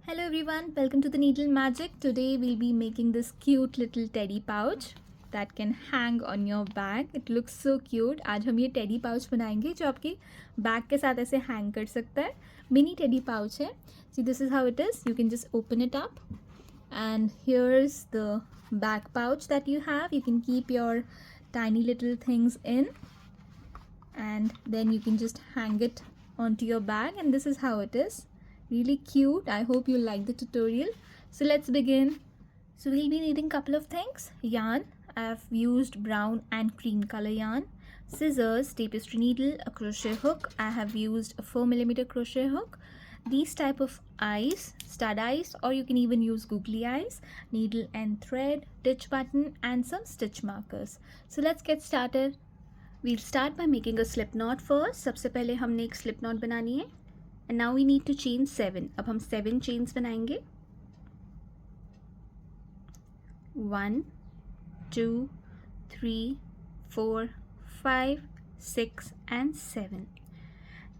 Hello everyone, welcome to the Needle Magic. Today we'll be making this cute little teddy pouch that can hang on your bag. It looks so cute. आज हम ये teddy pouch बनाएंगे जो आपके bag के साथ ऐसे hang कर सकता है. Mini teddy pouch है. See, this is how it is. You can just open it up and here's the back pouch that you have. You can keep your tiny little things in and then you can just hang it onto your bag, and this is how it is. Really cute. I hope you like the tutorial. So let's begin. So we'll be needing couple of things. Yarn. I've used brown and cream color yarn. Scissors, tapestry needle, a crochet hook. I have used a 4mm crochet hook. These type of eyes, stud eyes, or you can even use googly eyes, needle and thread, stitch button, and some stitch markers. So let's get started. We'll start by making a slip knot first. सबसे पहले हमने एक slip knot बनानी है. And now we need to chain 7. अब हम 7 chains बनाएंगे. 1 2 3 4 5 6 and 7.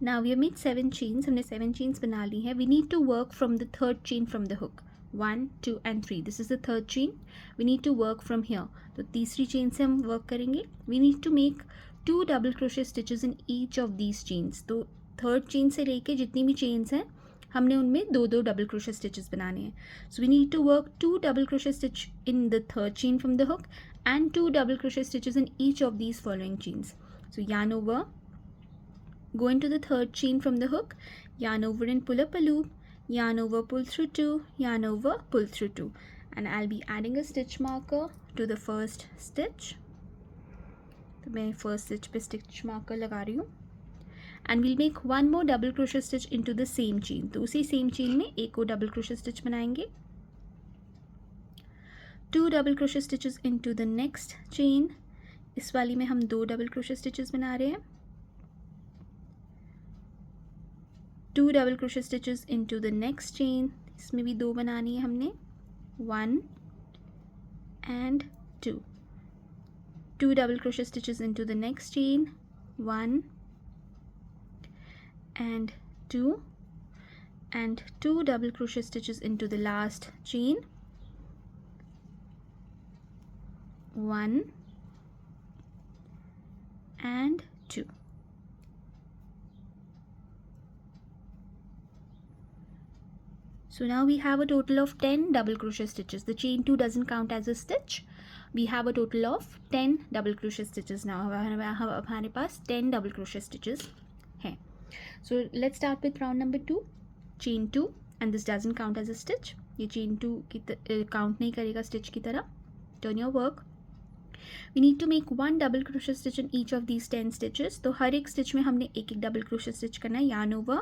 Now we have made 7 chains. हमने 7 chains बना ली है. We need to work from the third chain from the hook. 1 2 and 3. This is the third chain. We need to work from here. तो तीसरी chain से हम work करेंगे. We need to make 2 double crochet stitches in each of these chains. तो third chain से लेके जितनी भी चेन्स हैं हमने उनमें दो डबल क्रोशे स्टिचेस बनाने हैं. So we need to work 2 double crochet stitch in the third chain from the hook and 2 double crochet stitches in each of these following chains. So yarn over, go into the third chain from the hook, yarn over and pull up a loop, yarn over, pull through 2, yarn over, pull through 2, and I'll be adding a stitch marker to the first stitch. तो मैं first stitch पे stitch marker लगा रही हूँ. And we'll make one more double crochet stitch into the same chain. तो उसी same chain में एक और double crochet stitch बनाएंगे. 2 double crochet stitches into the next chain. इस वाली में हम 2 double crochet stitches बना रहे हैं. 2 double crochet stitches into the next chain. इसमें भी 2 बनानी है हमने. 1 and 2. 2 double crochet stitches into the next chain. 1 and 2 and 2 double crochet stitches into the last chain. 1 and 2. So now we have a total of 10 double crochet stitches. The chain 2 doesn't count as a stitch. We have a total of 10 double crochet stitches now. हमारे पास 10 double crochet stitches हैं. So let's start with round number 2, chain 2, and this doesn't count as a stitch. ये chain 2 की count नहीं करेगा stitch की तरह. Turn your work. We need to make 1 double crochet stitch in each of these 10 stitches. तो हर एक stitch में हमने एक double crochet stitch करना है. Yarn over,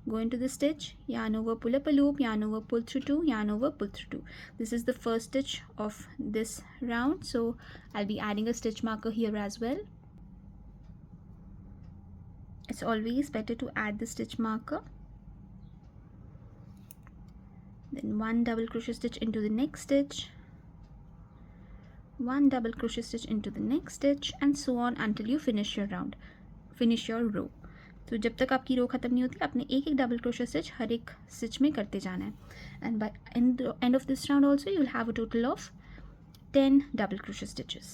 go into the stitch, yarn over, pull up a loop, yarn over, pull through 2, yarn over, pull through 2. This is the first stitch of this round, so I'll be adding a stitch marker here as well. It's always better to add the stitch marker. Then 1 double crochet stitch into the next stitch, 1 double crochet stitch into the next stitch, and so on until you finish your round, finish your row. तो जब तक आपकी रो ख़त्म नहीं होती आपने एक double crochet stitch हर एक स्टिच में करते जाना है. And by end of this round also you will have a total of 10 double crochet stitches.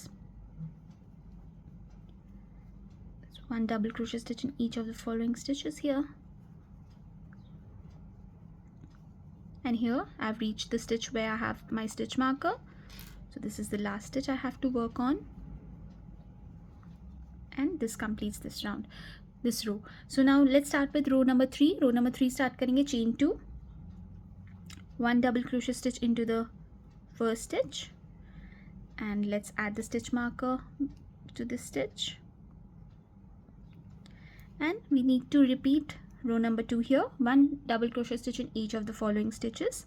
1 double crochet stitch in each of the following stitches here, and here I've reached the stitch where I have my stitch marker. So this is the last stitch I have to work on, and this completes this round, this row. So now let's start with row number 3. Row number 3 start करेंगे chain 2, 1 double crochet stitch into the first stitch, and let's add the stitch marker to this stitch. And we need to repeat row number 2 here, 1 double crochet stitch in each of the following stitches.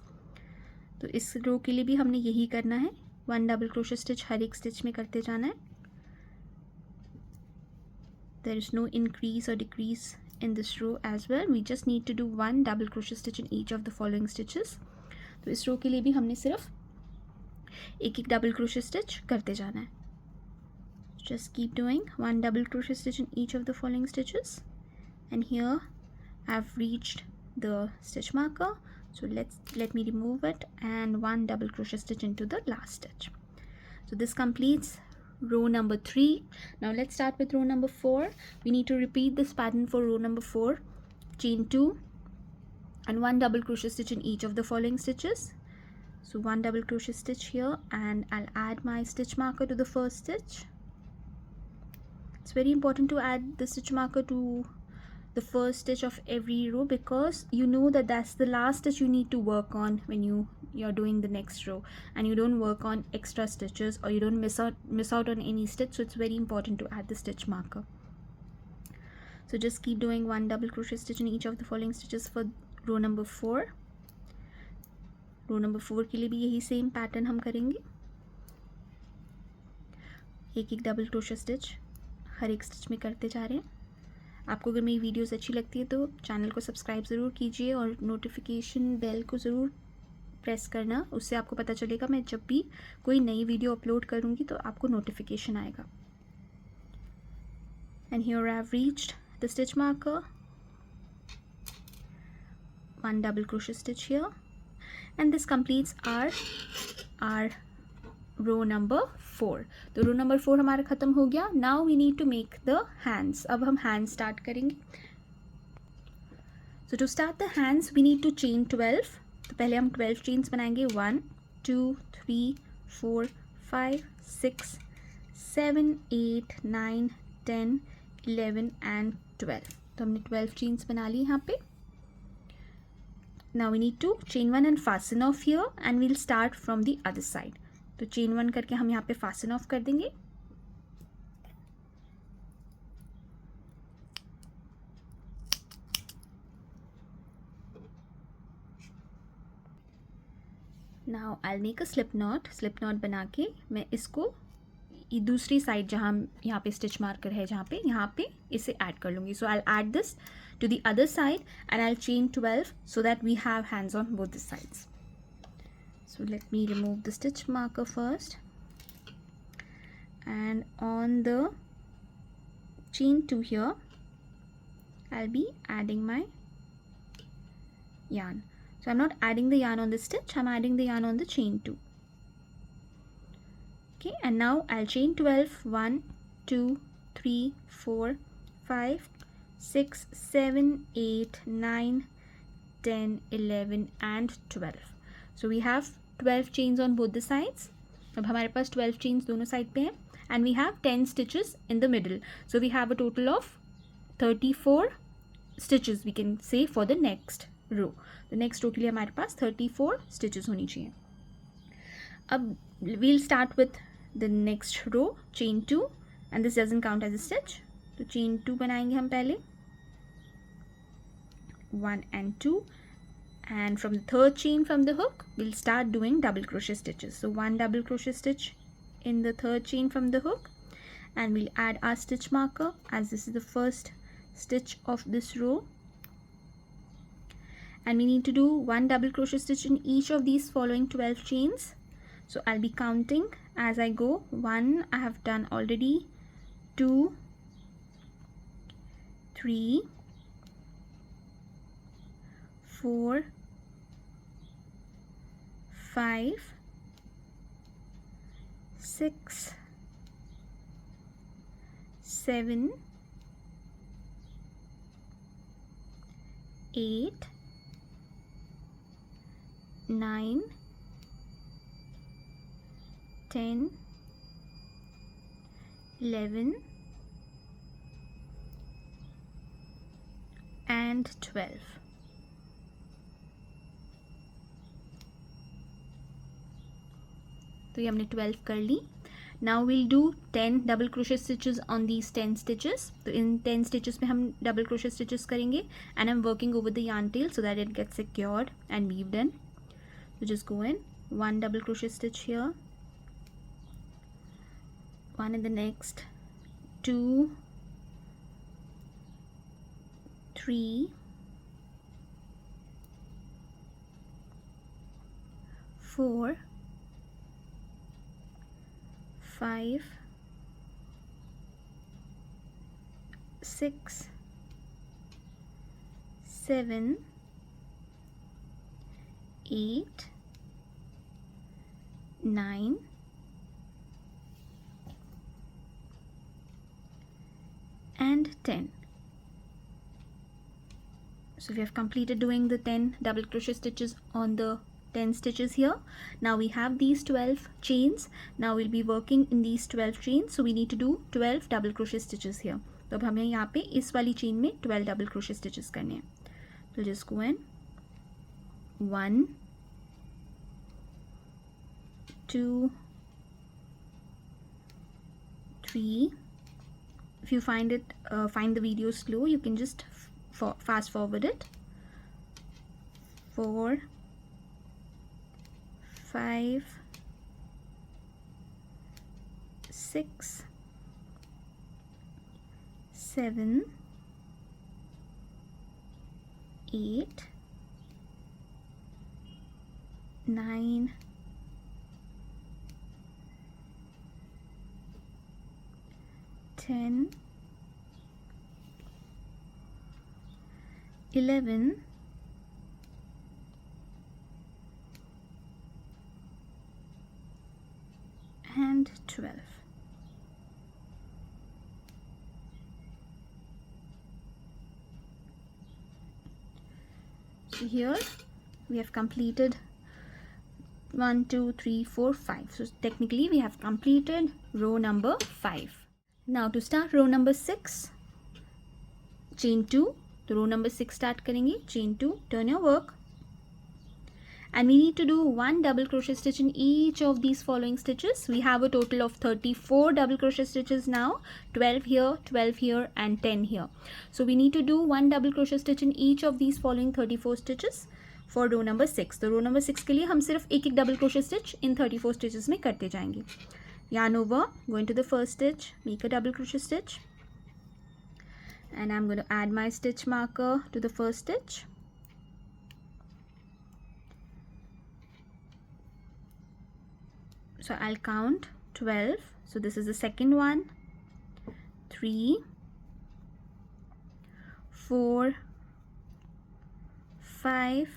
तो इस रो के लिए भी हमने यही करना है, 1 double crochet stitch हर एक stitch में करते जाना है. There is no increase or decrease in this row as well. We just need to do 1 double crochet stitch in each of the following stitches. तो इस रो के लिए भी हमने सिर्फ एक double crochet stitch करते जाना है. Just keep doing 1 double crochet stitch in each of the following stitches, and here I've reached the stitch marker, So let me remove it, and 1 double crochet stitch into the last stitch. So this completes row number 3. Now let's start with row number 4. We need to repeat this pattern for row number 4. Chain 2 and 1 double crochet stitch in each of the following stitches. So 1 double crochet stitch here, and I'll add my stitch marker to the first stitch. It's very important to add the stitch marker to the first stitch of every row, because you know that that's the last stitch you need to work on when you're doing the next row, and you don't work on extra stitches, or you don't miss out on any stitch. So it's very important to add the stitch marker. So just keep doing 1 double crochet stitch in each of the following stitches for row number 4. Row number 4 के लिए भी यही same pattern हम करेंगे. एक एक double crochet stitch हर एक stitch में करते जा रहे हैं. आपको अगर मेरी वीडियोस अच्छी लगती है तो चैनल को सब्सक्राइब ज़रूर कीजिए और नोटिफिकेशन बेल को ज़रूर प्रेस करना. उससे आपको पता चलेगा मैं जब भी कोई नई वीडियो अपलोड करूँगी तो आपको नोटिफिकेशन आएगा. And here I have reached the stitch marker. 1 double crochet stitch here, and this completes our row number 4. तो row number 4 हमारा ख़त्म हो गया. Now we need to make the hands. अब हम hands start करेंगे. So to start the hands we need to chain 12. तो पहले हम 12 chains बनाएंगे. 1 2 3 4 5 6 7 8 9 10 11 and 12. तो हमने 12 chains बना ली यहाँ पे. Now we need to chain 1 and fasten off here, and we'll start from the other side. तो chain 1 करके हम यहाँ पे fasten off कर देंगे. Now I'll make a slip knot बना के मैं इसको दूसरी साइड जहाँ हम यहाँ पे स्टिच मार्कर है यहाँ पे इसे ऐड कर लूँगी. So I'll add this to the other side and I'll chain 12 so that we have hands on both the sides. So let me remove the stitch marker first, and on the chain 2 here I'll be adding my yarn. So I'm not adding the yarn on the stitch, I'm adding the yarn on the chain 2. Okay, and now I'll chain 12. 1 2 3 4 5 6 7 8 9 10 11 and 12. So we have 12 chains on both the sides. अब हमारे पास 12 chains दोनों side पे हैं, and we have 10 stitches in the middle. So we have a total of 34 stitches we can say for the next row. The next row के लिए हमारे पास 34 stitches होनी चाहिए. अब we'll start with the next row, chain 2, and this doesn't count as a stitch. तो chain 2 बनाएंगे हम पहले. 1 and 2, and from the third chain from the hook we'll start doing double crochet stitches. So 1 double crochet stitch in the third chain from the hook, and we'll add our stitch marker as this is the first stitch of this row, and we need to do 1 double crochet stitch in each of these following 12 chains. So I'll be counting as I go. 1 I have done already, 2 3 4 5 6 7 8 9 10 11 and 12. तो ये हमने 12 कर ली. Now we'll do 10 double crochet stitches on these 10 stitches. तो इन 10 stitches में हम double crochet stitches करेंगे, and I'm working over the yarn tail so that it gets secured and weaved in. So just go in 1 double crochet stitch here, 1 in the next, 2 3 4 5 6 7 8, 9, and 10. So we have completed doing the 10 double crochet stitches on the 10 stitches here. Now we have these 12 chains. Now we'll be working in these 12 chains. So we need to do 12 double crochet stitches here. तो अब हमें यहाँ पे इस वाली chain में 12 double crochet stitches करने हैं. So just go in 1, 2, 3. If you find the video slow, you can just fast forward it. 4, 5, 6, 7, 8, 9, 10, 11, and 12. So here we have completed 1, 2, 3, 4, 5. So technically we have completed row number 5. Now to start row number 6, chain 2. तो row number 6 start करेंगे, chain 2, turn your work, and we need to do 1 double crochet stitch in each of these following stitches. We have a total of 34 double crochet stitches now, 12 here, 12 here, and 10 here. So we need to do 1 double crochet stitch in each of these following 34 stitches for row number 6. तो row number 6 के लिए हम सिर्फ एक double crochet stitch in 34 stitches में करते जाएंगे. Yarn over, go into the first stitch, make a double crochet stitch, and I'm going to add my stitch marker to the first stitch. So I'll count 12. So this is the second one. 3, 4, 5,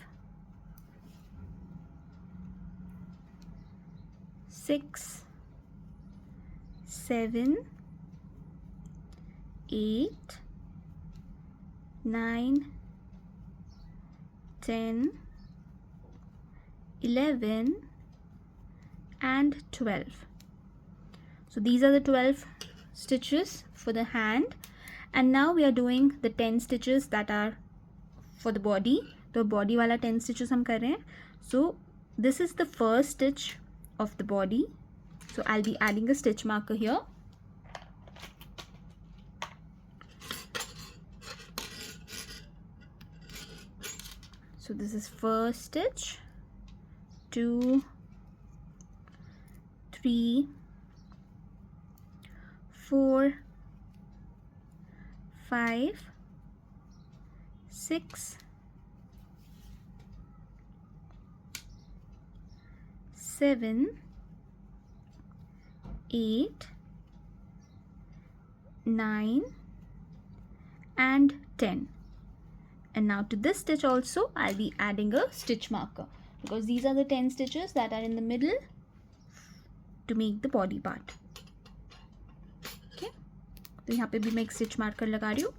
6, 7, 8, 9, 10, 11, and 12. So these are the 12 stitches for the hand, and now we are doing the 10 stitches that are for the body. तो body वाला 10 stitches हम कर रहे हैं. So this is the first stitch of the body. So I'll be adding a stitch marker here. So this is first stitch, 2, 3, 4, 5, 6, 7, 8, 9, and 10. And now to this stitch also I'll be adding a stitch marker, because these are the 10 stitches that are in the middle to make the body part. Okay, तो यहाँ पे भी मैं एक stitch marker लगा रही हूँ.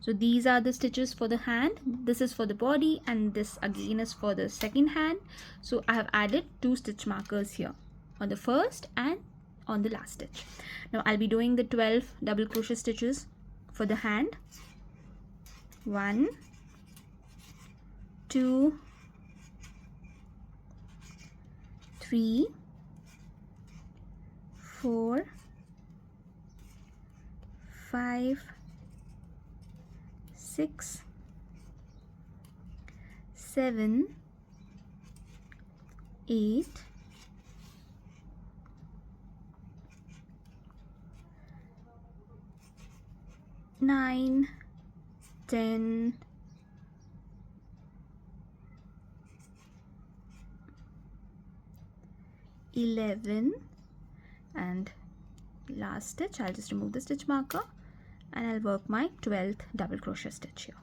So these are the stitches for the hand, this is for the body, and this again is for the second hand. So I have added 2 stitch markers here on the first and on the last stitch. Now I'll be doing the 12 double crochet stitches for the hand. 1, 2, 3, 4, 5, 6, 7, 8, 9, 10, 11, and last stitch. I'll just remove the stitch marker and I'll work my 12th double crochet stitch here.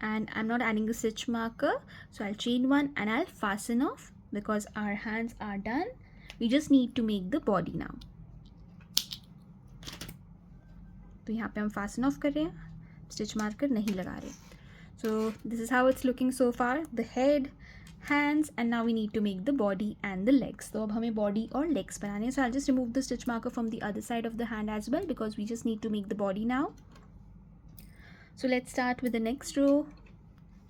and I'm not adding the stitch marker, so I'll chain one and I'll fasten off because our hands are done. We just need to make the body now. तो यहाँ पे हम fasten off कर रहे हैं, stitch marker नहीं लगा रहे. So this is how it's looking so far, the head, hands, and now we need to make the body and the legs. तो अब हमें body और legs बनाने हैं. So I'll just remove the stitch marker from the other side of the hand as well because we just need to make the body now. So let's start with the next row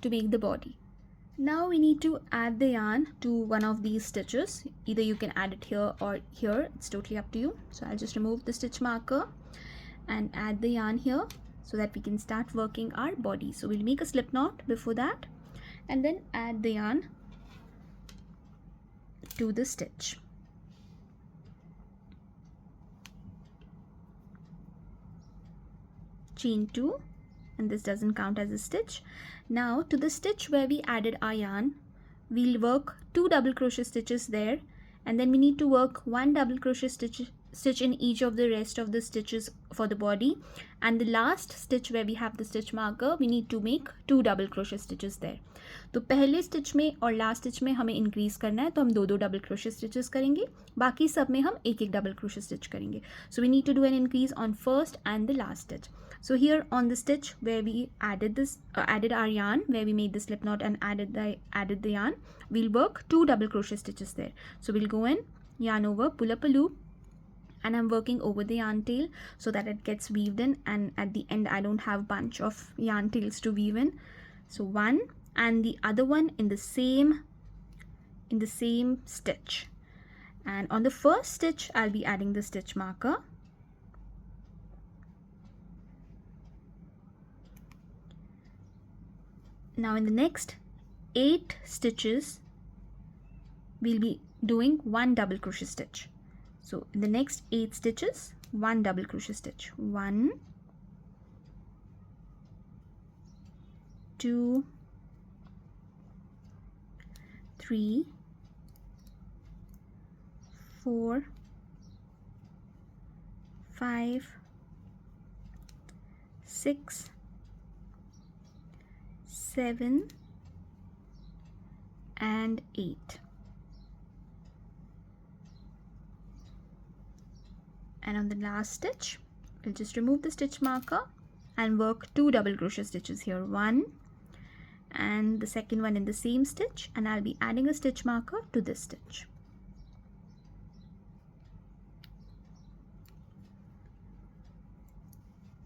to make the body. Now we need to add the yarn to one of these stitches. Either you can add it here or here, it's totally up to you. So I'll just remove the stitch marker and add the yarn here so that we can start working our body. So we'll make a slip knot before that and then add the yarn to the stitch. Chain 2, and this doesn't count as a stitch. Now to the stitch where we added our yarn, we'll work 2 double crochet stitches there, and then we need to work 1 double crochet stitch in each of the rest of the stitches for the body, and the last stitch where we have the stitch marker, we need to make 2 double crochet stitches there. तो पहले stitch में और last stitch में हमें increase करना है, तो हम 2 डबल क्रोशे स्टिचेस करेंगे, बाकी सब में हम 1 डबल क्रोशे स्टिच करेंगे. So we need to do an increase on first and the last stitch. So here on the stitch where we added our yarn, where we made the slip knot and added the yarn, we'll work 2 double crochet stitches there. So we'll go in, yarn over, pull up a loop, and I'm working over the yarn tail so that it gets weaved in, and at the end I don't have bunch of yarn tails to weave in. So one and the other one in the same stitch, and on the first stitch I'll be adding the stitch marker. Now in the next 8 stitches we'll be doing 1 double crochet stitch. So in the next 8 stitches, 1 double crochet stitch. 1, 2, 3, 4, 5, 6, 7 and 8. And on the last stitch, we'll just remove the stitch marker and work 2 double crochet stitches here. 1 and the second one in the same stitch, and I'll be adding a stitch marker to this stitch.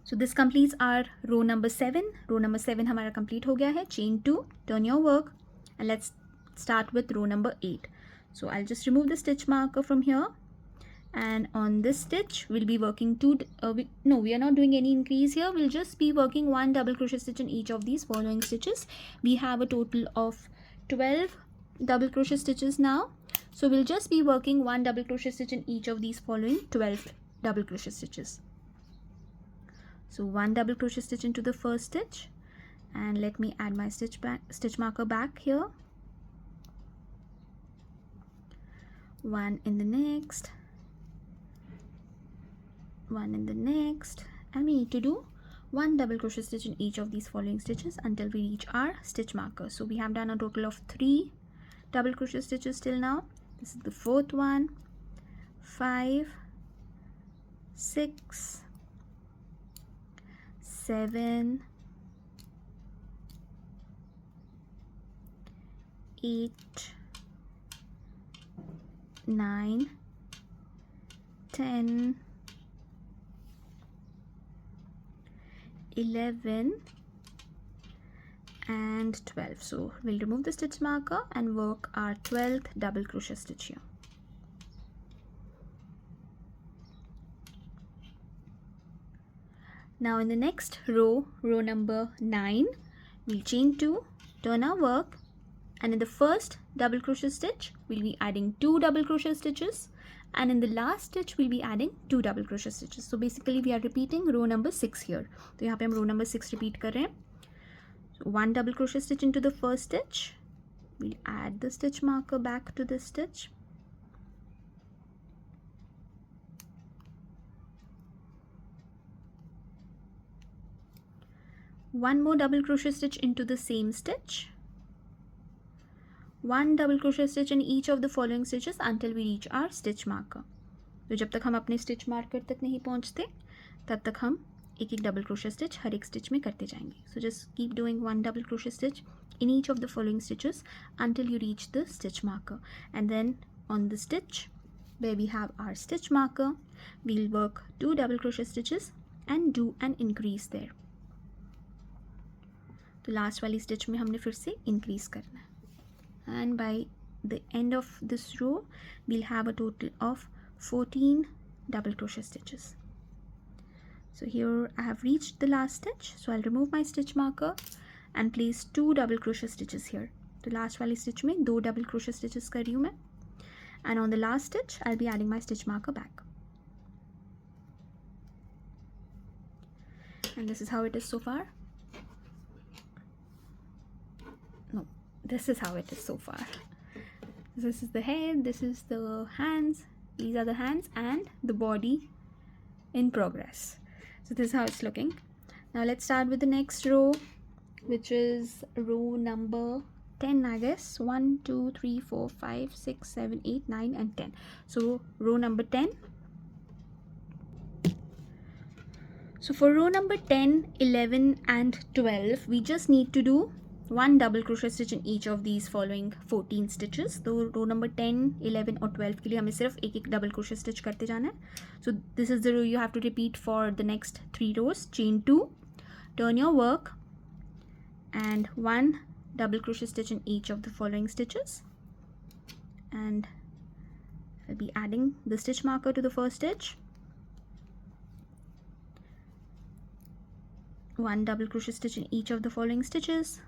So this completes our row number 7. Row number 7 हमारा complete हो गया है. Chain 2, turn your work, and let's start with row number 8. So I'll just remove the stitch marker from here, and on this stitch we'll be working we are not doing any increase here. We'll just be working 1 double crochet stitch in each of these following stitches. We have a total of 12 double crochet stitches now, so we'll just be working 1 double crochet stitch in each of these following 12 double crochet stitches. So 1 double crochet stitch into the first stitch, and let me add my stitch marker back here. 1 in the next, 1 in the next, and we need to do 1 double crochet stitch in each of these following stitches until we reach our stitch marker. So we have done a total of 3 double crochet stitches till now. This is the 4th one, 5, 6, 7, 8, 9, 10, 11 and 12. So we'll remove the stitch marker and work our 12th double crochet stitch here. Now in the next row, row number 9, we'll chain 2, turn our work, and in the first double crochet stitch we'll be adding 2 double crochet stitches, and in the last stitch we'll be adding 2 double crochet stitches. So basically we are repeating row number 6 here. तो यहाँ पे हम row number 6 repeat कर रहे हैं. So 1 double crochet stitch into the first stitch, we'll add the stitch marker back to this stitch, one more double crochet stitch into the same stitch, one double crochet stitch in each of the following stitches until we reach our stitch marker. तो जब तक हम अपने stitch marker तक नहीं पहुंचते तब तक हम एक एक डबल क्रोशे स्टिच हर एक स्टिच में करते जाएंगे. So just keep doing one double crochet stitch in each of the following stitches until you reach the stitch marker, and then on the stitch where we have our stitch marker we'll work 2 double crochet stitches and do an increase there. तो last वाली stitch में हमने फिर से increase करना है, and by the end of this row we'll have a total of 14 double crochet stitches. So here I have reached the last stitch, so I'll remove my stitch marker and place 2 double crochet stitches here. तो last वाली stitch में 2 double crochet stitches कर रही हूँ मैं, and on the last stitch I'll be adding my stitch marker back. And this is how it is so far. No, this is how it is so far. This is the head, this is the hands, these are the hands, and the body in progress. So this is how it's looking. Now let's start with the next row, which is row number 10, I guess. 1 2 3 4 5 6 7 8 9 and 10. So row number 10. So for row number 10, 11 and 12 we just need to do one double crochet stitch in each of these following 14 stitches. तो row number 10, 11 और 12 के लिए हमें सिर्फ एक एक double crochet stitch करते जाना है. So this is the row you have to repeat for the next 3 rows. Chain 2, turn your work, and 1 double crochet stitch in each of the following stitches, and I'll be adding the stitch marker to the first stitch, 1 double crochet stitch in each of the following stitches.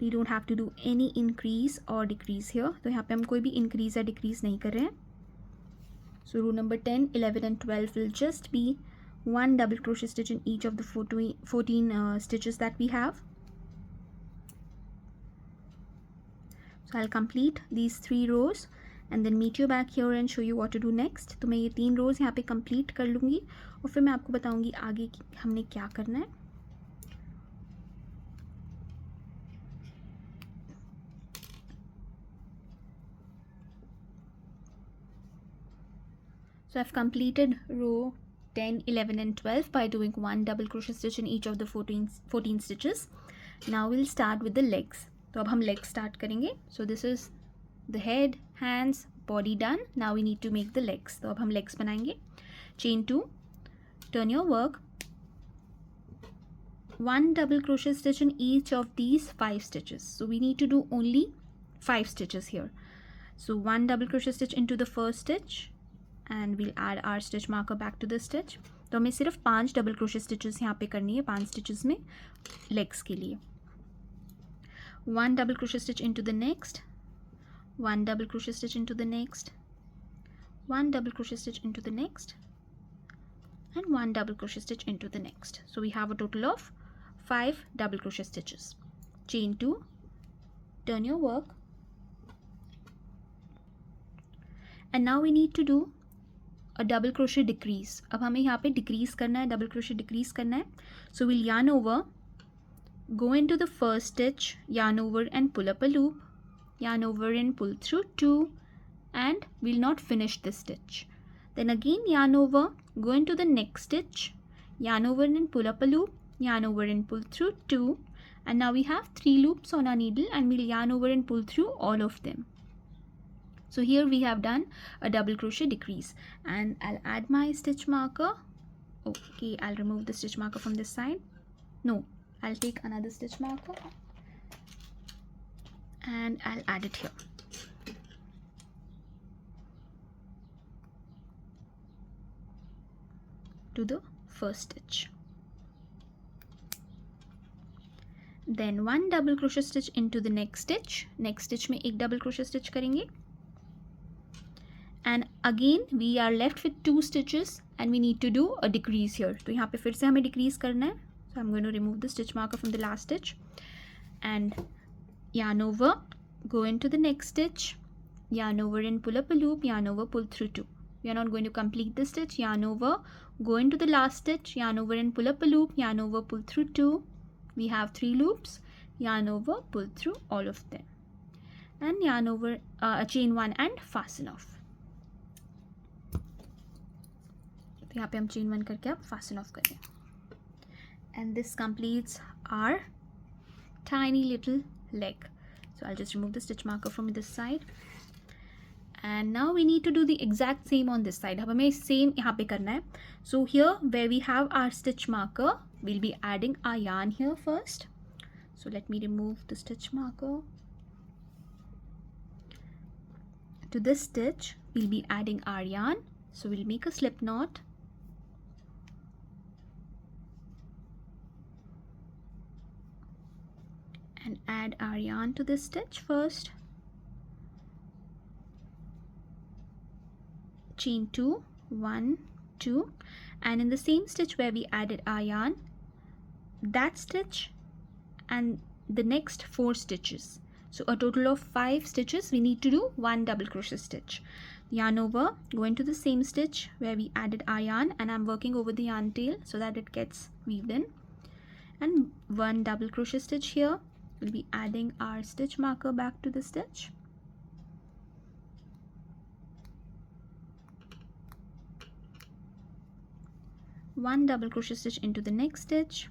We don't have to do any increase or decrease here, तो यहाँ पे हम कोई भी increase या decrease नहीं कर रहे हैं. So row number 10, 11 and 12 will just be 1 double crochet stitch in each of the 14 stitches that we have. So I'll complete these 3 rows and then meet you back here and show you what to do next. तो मैं ये 3 rows यहाँ पे complete कर लूँगी और फिर मैं आपको बताऊँगी आगे हमने क्या करना है. So I've completed row 10, 11 and 12 by doing 1 double crochet stitch in each of the 14 stitches. Now we'll start with the legs. तो अब हम legs start करेंगे. So this is the head, hands, body done. Now we need to make the legs. तो अब हम legs बनाएंगे. Chain 2, turn your work, 1 double crochet stitch in each of these 5 stitches. So we need to do only 5 stitches here. So 1 double crochet stitch into the first stitch, and we'll add our stitch marker back to the stitch. तो हमें सिर्फ 5 double crochet stitches यहाँ पे करनी है 5 stitches में legs के लिए. 1 double crochet stitch into the next, 1 double crochet stitch into the next, 1 double crochet stitch into the next, and 1 double crochet stitch into the next. So we have a total of 5 double crochet stitches. Chain 2, turn your work, and now we need to do a double crochet decrease. अब हमें यहाँ पे decrease करना है, double crochet decrease करना है. So we'll yarn over, go into the first stitch, yarn over and pull up a loop, yarn over and pull through 2, and we'll not finish this stitch. Then again yarn over, go into the next stitch, yarn over and pull up a loop, yarn over and pull through 2, and now we have 3 loops on our needle, and we'll yarn over and pull through all of them. So here we have done a double crochet decrease, and I'll add my stitch marker. Okay, I'll remove the stitch marker from this side. No, I'll take another stitch marker and I'll add it here. To the first stitch. Then 1 double crochet stitch into the next stitch. Next stitch में एक double crochet stitch करेंगे. And again we are left with 2 stitches and we need to do a decrease here. तो यहाँ पे फिर से हमें decrease करना है. So I'm going to remove the stitch marker from the last stitch and yarn over, go into the next stitch, yarn over and pull up a loop, yarn over, pull through 2. We are not going to complete the stitch. Yarn over, go into the last stitch, yarn over and pull up a loop, yarn over, pull through 2. We have 3 loops, yarn over, pull through all of them, and yarn over, chain 1 and fasten off. तो यहाँ पे हम chain 1 करके अब fasten off करें. And this completes our tiny little leg. So I'll just remove the stitch marker from this side. And now we need to do the exact same on this side. अब हमें same यहाँ पे करना है. So here where we have our stitch marker, we'll be adding our yarn here first. So let me remove the stitch marker. To this stitch, we'll be adding our yarn. So we'll make a slip knot. And add our yarn to this stitch first. Chain 2, 1, 2, and in the same stitch where we added our yarn, that stitch and the next 4 stitches. So a total of 5 stitches, we need to do 1 double crochet stitch. Yarn over, go into the same stitch where we added our yarn, and I'm working over the yarn tail so that it gets weaved in, and 1 double crochet stitch here. We'll be adding our stitch marker back to the stitch. One double crochet stitch into the next stitch,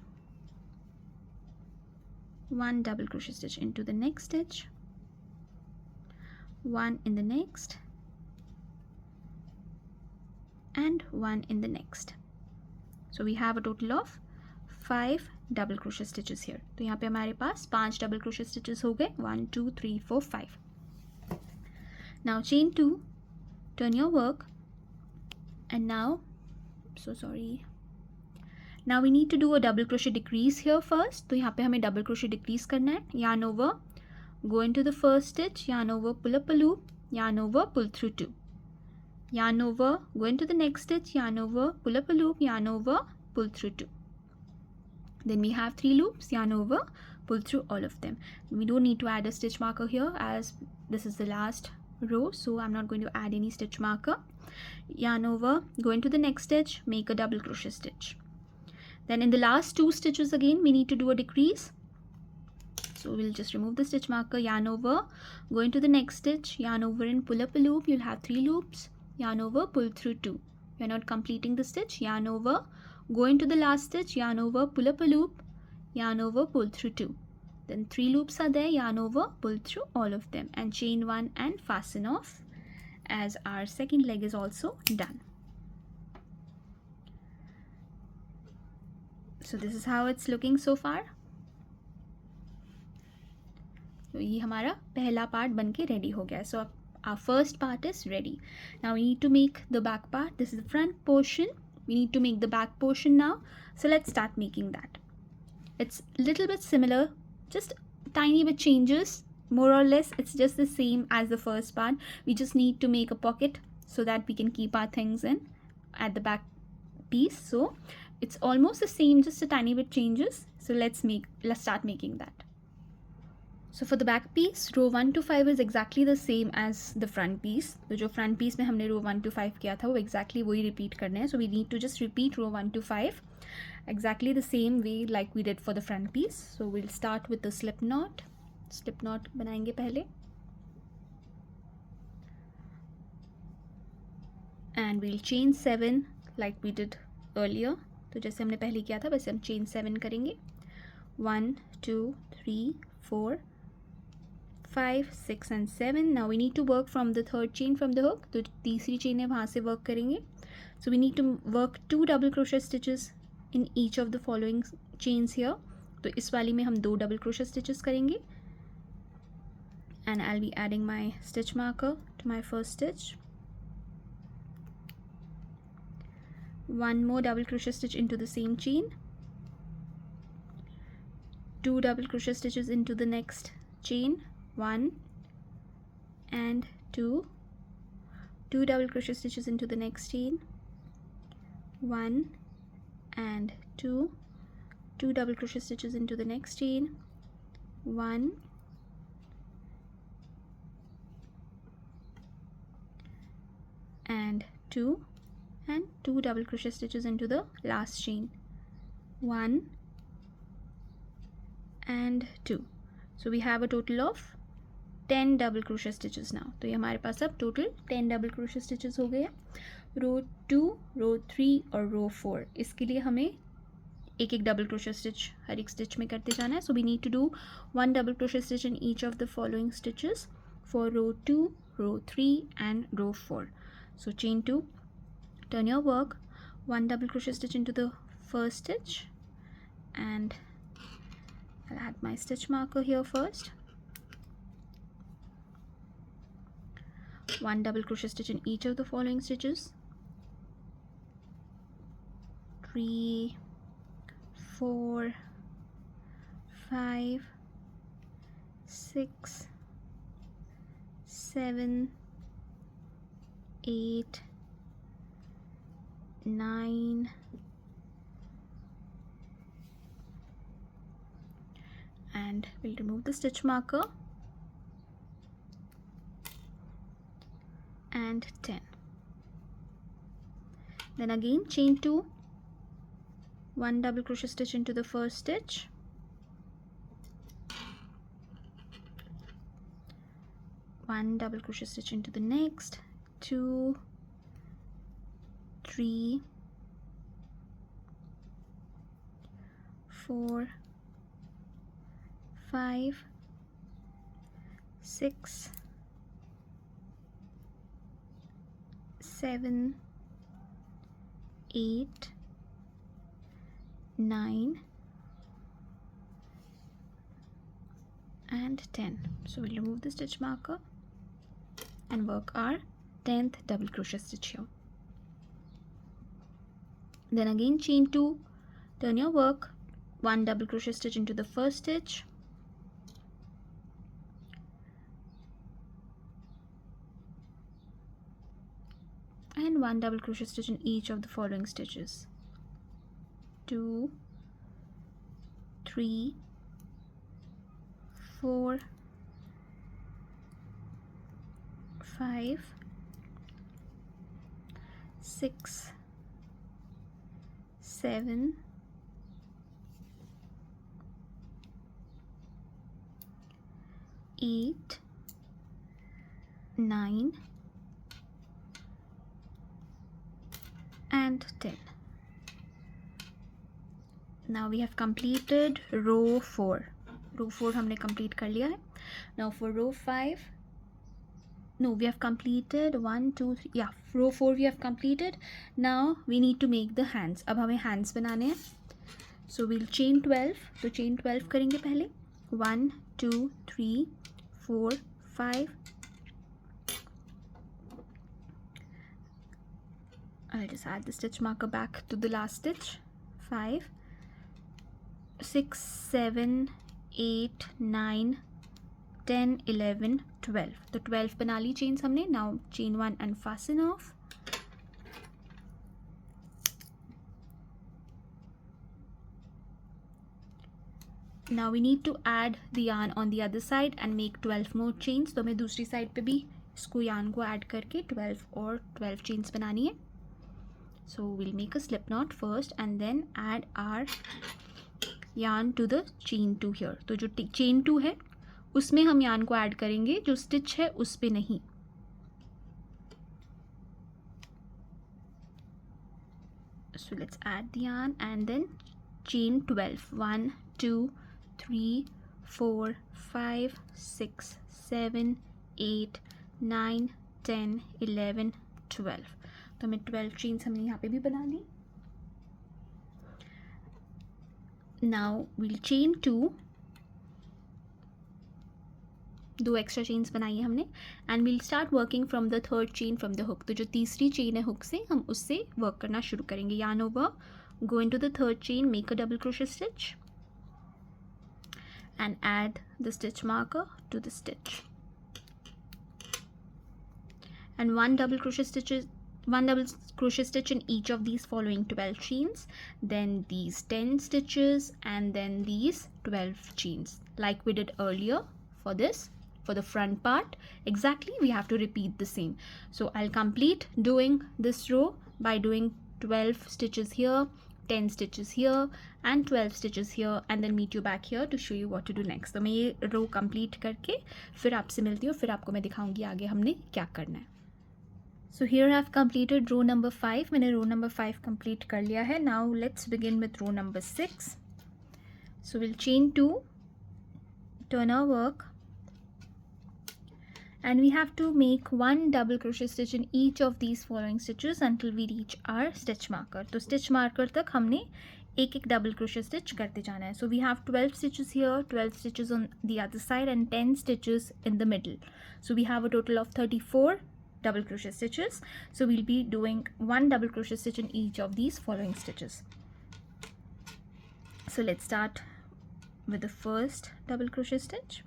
1 double crochet stitch into the next stitch, 1 in the next, and 1 in the next. So we have a total of 5 double crochet stitches here. तो यहाँ पे हमारे पास 5 double crochet stitches हो गए. 1 2 3 4 5. Now chain 2, turn your work, and now, so sorry, now we need to do a double crochet decrease here first. तो यहाँ पे हमें double crochet decrease करना है. Yarn over, go into the first stitch, yarn over, pull up a loop, yarn over, pull through 2. Yarn over, go into the next stitch, yarn over, pull up a loop, yarn over, pull through 2. Then we have 3 loops, yarn over, pull through all of them. We don't need to add a stitch marker here as this is the last row, so I'm not going to add any stitch marker. Yarn over, go into the next stitch, make a double crochet stitch. Then in the last 2 stitches again we need to do a decrease. So we'll just remove the stitch marker, yarn over, go into the next stitch, yarn over and pull up a loop. You'll have 3 loops, yarn over, pull through 2. You're not completing the stitch, yarn over, go into the last stitch, yarn over, pull up a loop, yarn over, pull through 2. Then 3 loops are there, yarn over, pull through all of them, and chain 1 and fasten off, as our second leg is also done. So this is how it's looking so far. तो ये हमारा पहला part बनके ready हो गया. So our first part is ready. Now we need to make the back part. This is the front portion. We need to make the back portion now. So let's start making that. It's a little bit similar, just tiny bit changes. More or less, it's just the same as the first part. We just need to make a pocket so that we can keep our things in at the back piece. So it's almost the same, just a tiny bit changes. So let's start making that. So for the back piece, row 1 to 5 is exactly the same as the front piece. तो जो front piece में हमने row 1 to 5 किया था वो exactly वही repeat करने हैं. So we need to just repeat row 1 to 5 exactly the same way like we did for the front piece. So we'll start with the slip knot. Slip knot बनाएंगे पहले. And we'll chain 7 like we did earlier. तो जैसे हमने पहले किया था वैसे हम chain 7 करेंगे. 1 2 3 4 5 6 and 7. Now we need to work from the third chain from the hook. तो तीसरी chain है वहाँ से work करेंगे. So we need to work 2 double crochet stitches in each of the following chains here. तो इस वाली में हम 2 double crochet stitches करेंगे. And I'll be adding my stitch marker to my first stitch. 1 more double crochet stitch into the same chain. 2 double crochet stitches into the next chain. 1 and 2. 2 double crochet stitches into the next chain. 1 and 2. 2 double crochet stitches into the next chain. 1 and 2 and 2 double crochet stitches into the last chain, 1 and 2. So we have a total of 10 double crochet stitches now. तो ये हमारे पास अब total 10 double crochet stitches हो गए. रो 2, रो 3 और रो 4, इसके लिए हमें एक एक डबल क्रोशे स्टिच हर एक स्टिच में करते जाना है. So we need to do 1 double crochet stitch in each of the following stitches for row 2, row 3 and row 4. So chain 2, turn your work, 1 double crochet stitch into the first stitch, and I'll add my stitch marker here first. 1 double crochet stitch in each of the following stitches, 3, 4, 5, 6, 7, 8, 9, and we'll remove the stitch marker, and 10. Then again chain 2, 1 double crochet stitch into the first stitch, 1 double crochet stitch into the next, 2, 3, 4, 5, 6, 7, 8, 9 and 10. So we'll remove the stitch marker and work our 10th double crochet stitch here. Then again chain 2, turn your work, 1 double crochet stitch into the first stitch, and 1 double crochet stitch in each of the following stitches, 2, 3, 4, 5, 6, 7, 8, 9 and 10. Now we have completed row 4. Row 4 हमने complete कर लिया है. Now for row 5, no, we have completed 1, 2, 3. Yeah, row 4 we have completed. Now we need to make the hands. अब हमें hands बनाने हैं. So we'll chain 12. तो chain 12 करेंगे पहले. 1, 2, 3, 4, 5. I'll just add the stitch marker back to the last stitch. 5, 6, 7, 8, 9, 10, 11, 12. तो 12 बना ली chains हमने. Now chain 1 and fasten off. Now we need to add the yarn on the other side and make 12 more chains. तो हमें दूसरी side पे भी इसको yarn को add करके 12 और 12 chains बनानी है. So we'll make a slip knot first and then add our yarn to the chain 2 here. तो जो chain 2 है उसमें हम yarn को add करेंगे, जो stitch है उस पे नहीं. So let's add the yarn and then chain 12. 1, 2, 3, 4, 5, 6, 7, 8, 9, 10, 11, 12. तो हमें 12 chains हमने यहाँ पे भी बना ली. Now we'll chain 2. 2 extra chains बनाई है हमने and we'll start working from the third chain from the hook. तो जो तीसरी chain है hook से हम उससे work करना शुरू करेंगे. Yarn over, go into the third chain, make a double crochet stitch and add the stitch marker to the stitch. And 1 double crochet stitch in each of these following 12 chains, then these 10 stitches and then these 12 chains like we did earlier for this for the front part, exactly we have to repeat the same. So I'll complete doing this row by doing 12 stitches here, 10 stitches here and 12 stitches here, and then meet you back here to show you what to do next. तो मैं ये रो complete करके फिर आपसे मिलती हूँ, फिर आपको मैं दिखाऊंगी आगे हमने क्या करना है. So here I have completed row number 5. मैंने row number 5 complete कर लिया है. Now let's begin with row number 6. So we'll chain 2, turn our work, and we have to make 1 double crochet stitch in each of these following stitches until we reach our stitch marker. तो stitch marker तक हमने एक एक double crochet stitch करते जाना है. So we have 12 stitches here, 12 stitches on the other side and 10 stitches in the middle. So we have a total of 34 double crochet stitches. So we'll be doing 1 double crochet stitch in each of these following stitches. So let's start with the first double crochet stitch.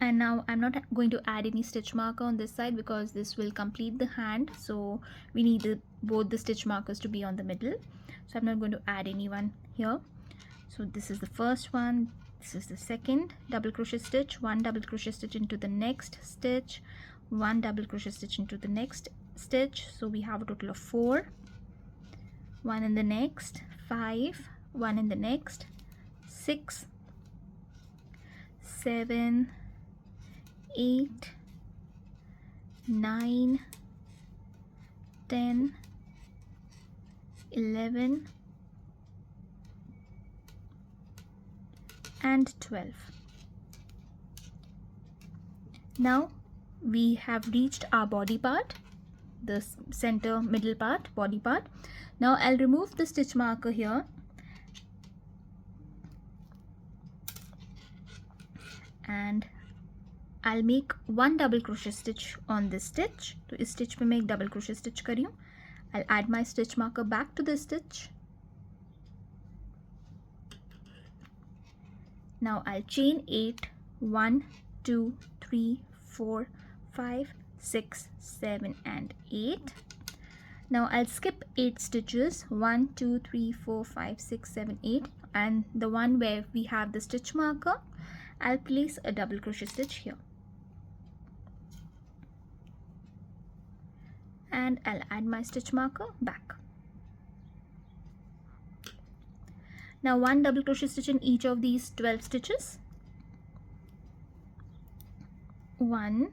And now I'm not going to add any stitch marker on this side because this will complete the hand, so we need both the stitch markers to be on the middle. So I'm not going to add anyone here. So this is the first one, this is the second double crochet stitch, 1 double crochet stitch into the next stitch, 1 double crochet stitch into the next stitch. So we have a total of 4, 1 in the next, 5, 1 in the next, 6, 7, 8, 9, 10, 11 and 12. Now we have reached our body part, the center middle part, body part. Now I'll remove the stitch marker here and I'll make 1 double crochet stitch on this stitch. तो इस stitch पे मैं एक double crochet stitch करी हूँ. I'll add my stitch marker back to the stitch. Now I'll chain 8, 1, 2, 3, 4, 5, 6, 7 and 8. Now I'll skip 8 stitches, 1, 2, 3, 4, 5, 6, 7, 8, and the one where we have the stitch marker, I'll place a double crochet stitch here. And I'll add my stitch marker back. Now 1 double crochet stitch in each of these 12 stitches. 1,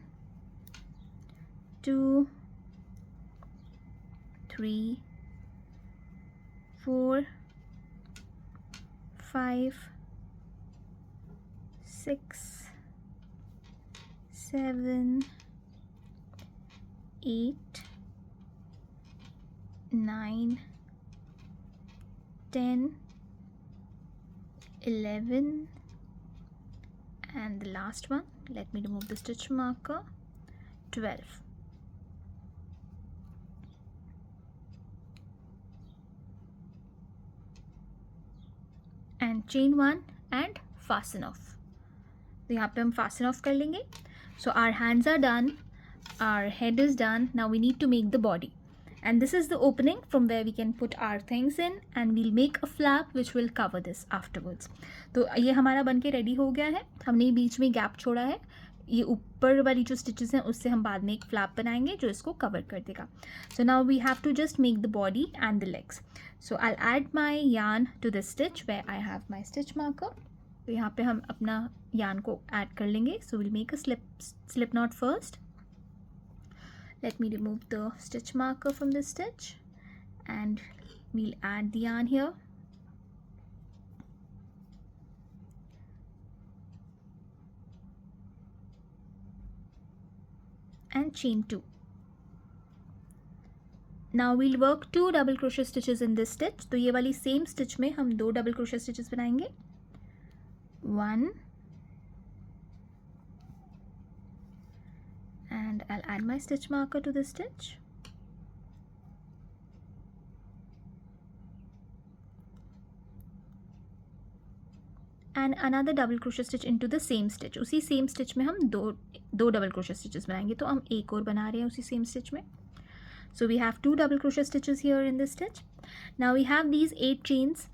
2, 3, 4, 5, 6, 7, 8, 9, 10, 11 and the last one, let me remove the stitch marker, 12. And chain 1 and fasten off. तो यहाँ पे हम fasten off कर लेंगे. So our hands are done, our head is done. Now we need to make the body. And this is the opening from where we can put our things in, and we'll make a flap which will cover this afterwards. तो ये हमारा बन के ready हो गया है. हमने बीच में गैप छोड़ा है. ये ऊपर वाली जो स्टिचेस हैं उससे हम बाद में एक फ्लैप बनाएंगे जो इसको कवर कर देगा. So now we have to just make the body and the legs. So I'll add my yarn to the stitch where I have my stitch marker. तो यहाँ पे हम अपना yarn को add कर लेंगे. So we'll make a slip knot first. Let me remove the stitch marker from this stitch and we'll add the yarn here. And chain 2. Now we'll work 2 double crochet stitches in this stitch. तो ये वाली same stitch में हम 2 double crochet stitches बनाएंगे. 1 and I'll add my stitch marker to the stitch. And another double crochet stitch into the same stitch. उसी same stitch में हम दो double crochet stitches बनाएंगे. तो हम एक और बना रहे हैं उसी same stitch में. So we have 2 double crochet stitches here in this stitch. Now we have these 8 chains.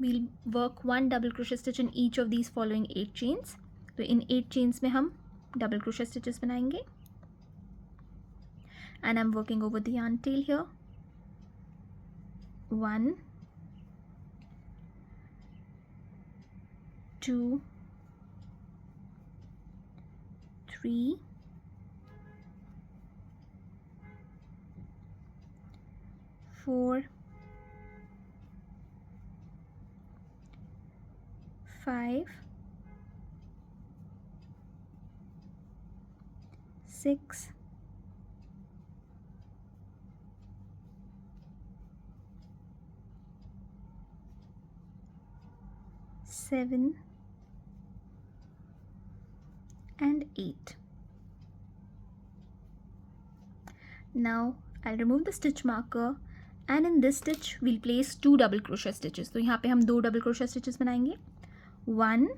we'll work 1 double crochet stitch in each of these following 8 chains. तो इन 8 chains में हम double crochet stitches बनाएंगे. And I'm working over the yarn tail here. 1, 2, 3, 4, 5, 6, 7 and 8. Now I'll remove the stitch marker and in this stitch we'll place 2 double crochet stitches. तो यहाँ पे हम 2 double crochet stitches बनाएंगे. 1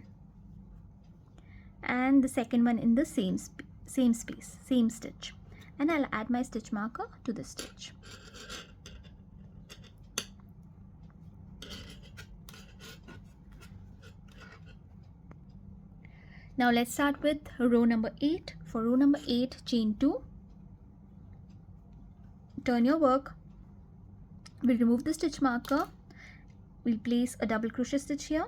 and the second one in the same space, same stitch, and I'll add my stitch marker to this stitch. Now let's start with row number 8. For row number 8, chain 2, turn your work, we'll remove the stitch marker, we'll place a double crochet stitch here,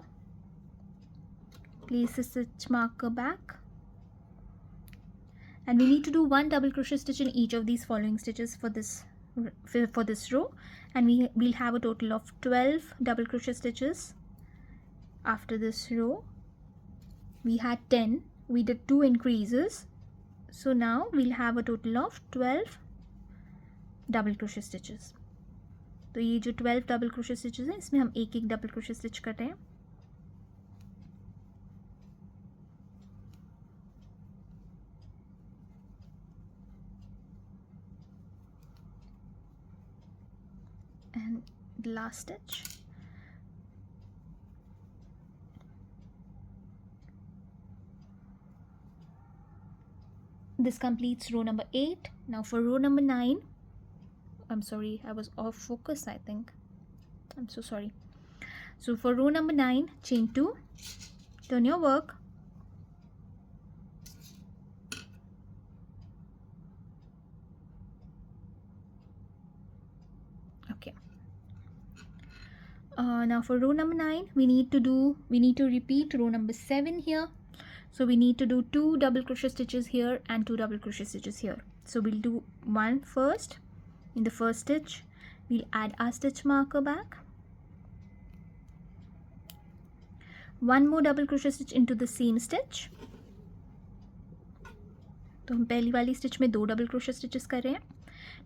place the stitch marker back, and we need to do 1 double crochet stitch in each of these following stitches for this row, and we'll have a total of 12 double crochet stitches. After this row we had 10, we did 2 increases, so now we'll have a total of 12 double crochet stitches. तो ये जो 12 double crochet stitches हैं इसमें हम एक एक double crochet stitch कर रहे हैं. And the last stitch. This completes row number 8. Now for row number 9, I'm sorry, I was off focus, I think. I'm so sorry. So for row number 9, chain 2, turn your work, okay. Now for row number 9, we need to repeat row number 7 here. So we need to do 2 double crochet stitches here and 2 double crochet stitches here. So we'll do one first. In the first stitch we'll add our stitch marker back, 1 more double crochet stitch into the same stitch. तो हम पहली वाली stitch में 2 double crochet stitches कर रहे हैं.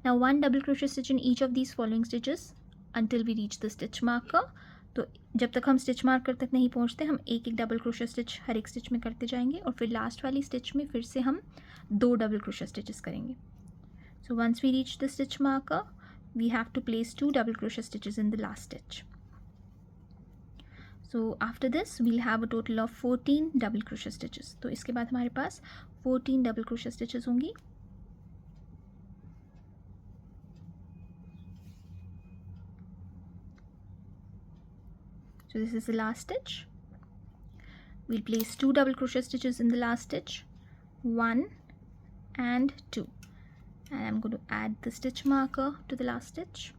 Now 1 double crochet stitch in each of these following stitches until we reach the stitch marker. तो जब तक हम स्टिच मार्कर तक नहीं पहुंचते हम एक एक डबल क्रोशे स्टिच हर एक स्टिच में करते जाएंगे और फिर लास्ट वाली स्टिच में फिर से हम 2 डबल क्रोशे स्टिचेस करेंगे. So once we reach the stitch marker, we have to place 2 double crochet stitches in the last stitch. So after this we'll have a total of 14 double crochet stitches. तो इसके बाद हमारे पास 14 double crochet stitches होंगी. So this is the last stitch. We'll place 2 double crochet stitches in the last stitch, 1 and 2. And I'm going to add the stitch marker to the last stitch.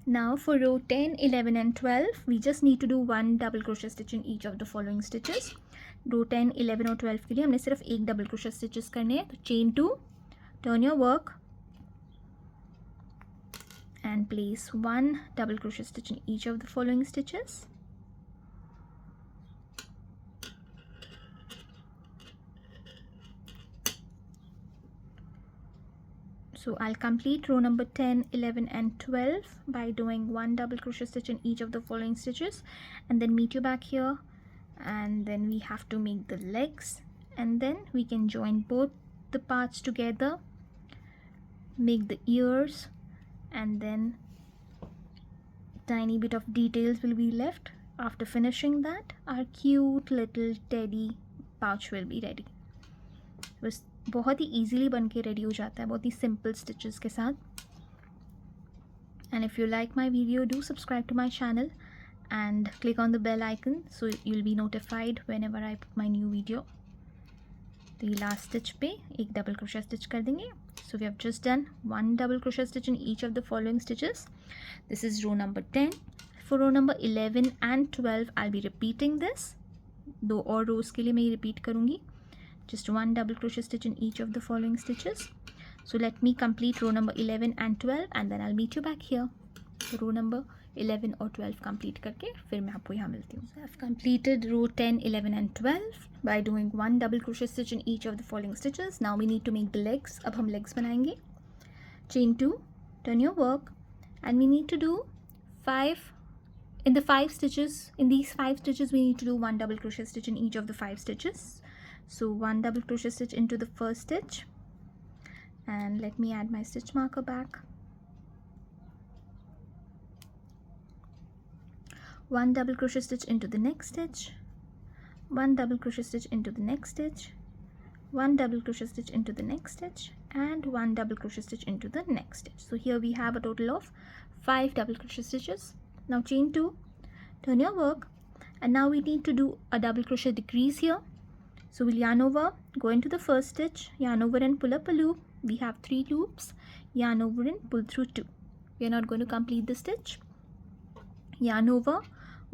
Now for row 10, 11 and 12, we just need to do 1 double crochet stitch in each of the following stitches. Row 10, 11 और 12 के लिए हमने सिर्फ एक double crochet stitches करने हैं. तो chain 2, turn your work and place 1 double crochet stitch in each of the following stitches. So I'll complete row number 10, 11 and 12 by doing 1 double crochet stitch in each of the following stitches and then meet you back here, and then we have to make the legs and then we can join both the parts together, make the ears, and then tiny bit of details will be left. After finishing that, our cute little teddy pouch will be ready. बस बहुत ही easily बन के ready हो जाता है, बहुत ही simple stitches के साथ. And if you like my video, do subscribe to my channel and click on the bell icon so you'll be notified whenever I put my new video. तो ये लास्ट स्टिच पे एक double crochet stitch कर देंगे. So we have just done one double crochet stitch in each of the following stitches. This is row number 10. For row number 11 and 12 I'll be repeating this. दो और rows के लिए मैं ये repeat करूँगी. Just one double crochet stitch in each of the following stitches. So let me complete row number 11 and 12 and then I'll meet you back here. So row number 11 और 12 complete करके फिर मैं आपको यहाँ मिलती हूँ. So I've completed row 10, 11 and 12 by doing one double crochet stitch in each of the following stitches. Now we need to make the legs. अब हम legs बनाएंगे. Chain 2, turn your work, and we need to do 5. In the 5 stitches, in these 5 stitches we need to do one double crochet stitch in each of the 5 stitches. So one double crochet stitch into the first stitch, and let me add my stitch marker back. One double crochet stitch into the next stitch, one double crochet stitch into the next stitch, one double crochet stitch into the next stitch, and one double crochet stitch into the next stitch. So here we have a total of 5 double crochet stitches. Now chain 2, turn your work, and now we need to do a double crochet decrease here. So we'll yarn over, go into the first stitch, yarn over and pull up a loop. We have 3 loops, yarn over and pull through 2. We are not going to complete the stitch. Yarn over,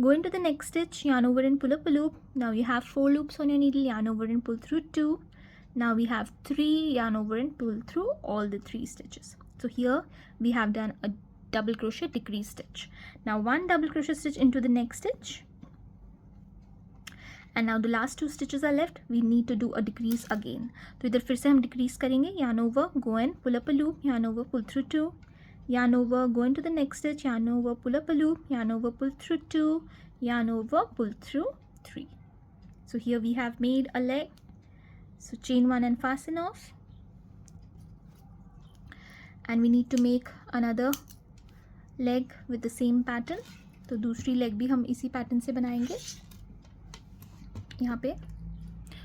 go into the next stitch, yarn over and pull up a loop. Now you have 4 loops on your needle, yarn over and pull through 2. Now we have 3, yarn over and pull through all the 3 stitches. So here we have done a double crochet decrease stitch. Now one double crochet stitch into the next stitch, and now the last 2 stitches are left. We need to do a decrease again. तो इधर फिर से हम decrease करेंगे. Yarn over, go and pull up a loop, yarn over, pull through 2. Yarn over, go into the next stitch, yarn over, pull up a loop, yarn over, pull through 2, yarn over, pull through 3. So here we have made a leg. So chain 1 and fasten off, and we need to make another leg with the same pattern. तो दूसरी leg भी हम इसी pattern से बनाएंगे यहाँ पे.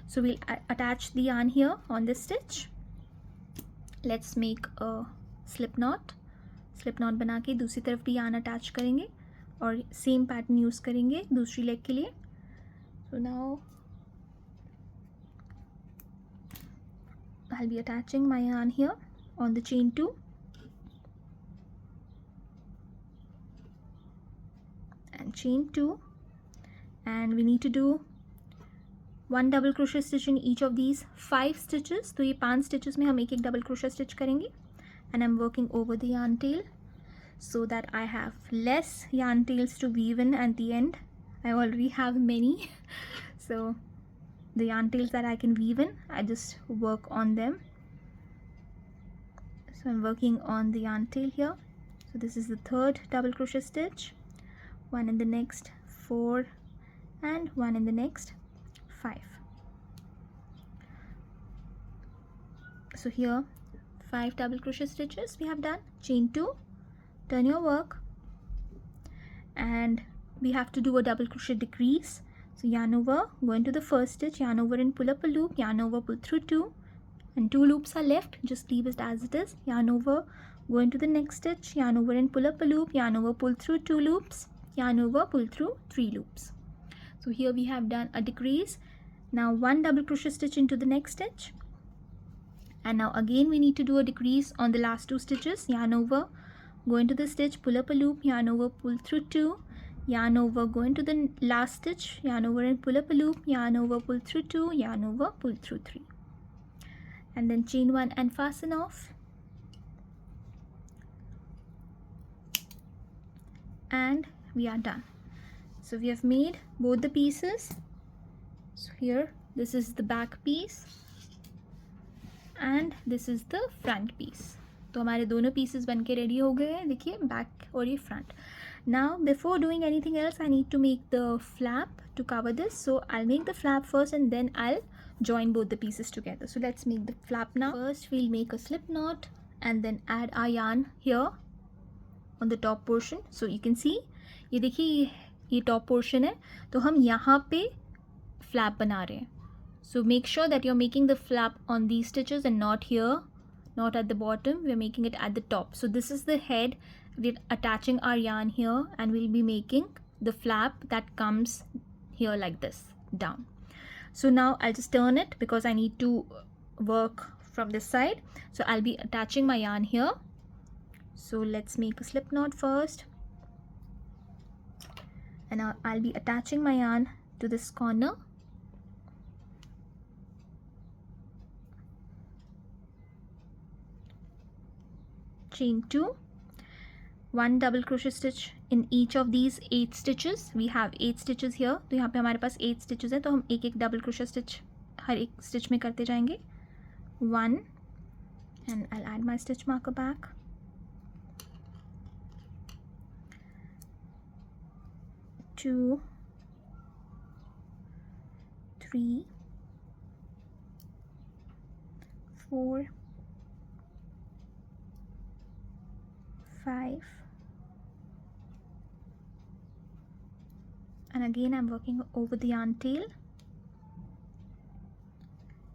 So we'll attach the yarn here on this stitch. Let's make a slip knot. Slip knot बना के दूसरी तरफ भी yarn attach करेंगे और same pattern use करेंगे दूसरी leg के लिए. So now I'll be attaching my yarn here on the chain 2. And chain 2, and we need to do one double crochet stitch in each of these 5 stitches. तो ये 5 stitches में हम एक double crochet stitch करेंगे, and I'm working over the yarn tail so that I have less yarn tails to weave in at the end. I already have many so the yarn tails that I can weave in, I just work on them. So I'm working on the yarn tail here. So this is the 3rd double crochet stitch, one in the next 4 and one in the next 5. So here 5 double crochet stitches we have done. Chain 2, turn your work, and we have to do a double crochet decrease. So yarn over, go into the first stitch, yarn over and pull up a loop, yarn over, pull through 2, and 2 loops are left. Just leave it as it is. Yarn over, go into the next stitch, yarn over and pull up a loop, yarn over, pull through 2 loops, yarn over, pull through 3 loops. So here we have done a decrease. Now one double crochet stitch into the next stitch, and now again we need to do a decrease on the last 2 stitches. Yarn over, go into the stitch, pull up a loop, yarn over, pull through 2, yarn over, go into the last stitch, yarn over and pull up a loop, yarn over, pull through 2, yarn over, pull through 3, and then chain 1 and fasten off, and we are done. So we have made both the pieces. So here this is the back piece and this is the front piece. तो हमारे दोनों pieces बन के ready हो गए हैं. देखिए back और ये front. Now before doing anything else I need to make the flap to cover this. So I'll make the flap first and then I'll join both the pieces together. So let's make the flap now. First we'll make a slip knot and then add our yarn here on the top portion. So you can see ये देखिए ये top portion है तो हम यहाँ पे flap बना रहे हैं. So make sure that you're making the flap on these stitches and not here, not at the bottom. We're making it at the top. So this is the head we're attaching our yarn here, and we'll be making the flap that comes here like this down. So now I'll just turn it because I need to work from this side. So I'll be attaching my yarn here. So let's make a slip knot first, and I'll be attaching my yarn to this corner. Chain 2, 1 double crochet stitch in each of these 8 stitches. We have 8 stitches here, तो यहाँ पे हमारे पास 8 stitches है, तो हम एक एक double crochet stitch हर एक stitch में करते जाएंगे. 1, and I'll add my stitch marker back. 2, 3, 4, 5, and again I'm working over the yarn tail.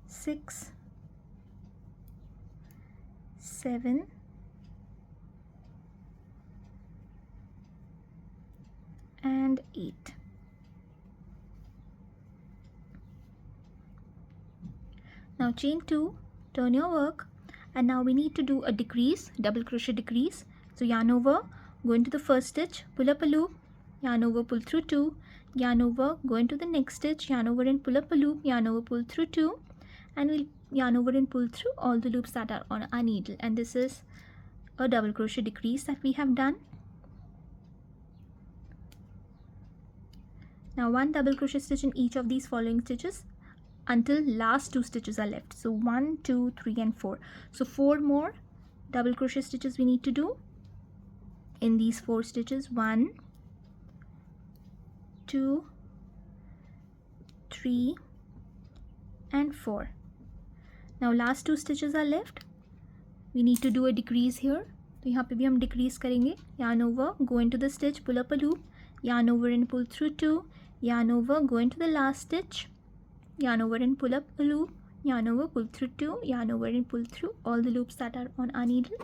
6, 7, 8. Now chain 2, turn your work, and now we need to do a decrease, double crochet decrease. So yarn over, go into the first stitch, pull up a loop, yarn over, pull through 2, yarn over, go into the next stitch, yarn over and pull up a loop, yarn over, pull through 2, and we'll yarn over and pull through all the loops that are on our needle. And this is a double crochet decrease that we have done. Now 1 double crochet stitch in each of these following stitches until last 2 stitches are left. So 1, 2, 3 and 4. So 4 more double crochet stitches we need to do in these 4 stitches. 1, 2, 3 and 4. Now last 2 stitches are left. We need to do a decrease here. तो यहाँ पे भी हम decrease करेंगे. Yarn over, go into the stitch, pull up a loop, yarn over and pull through 2, yarn over, go into the last stitch, yarn over and pull up a loop, yarn over, pull through 2, yarn over and pull through all the loops that are on our needle.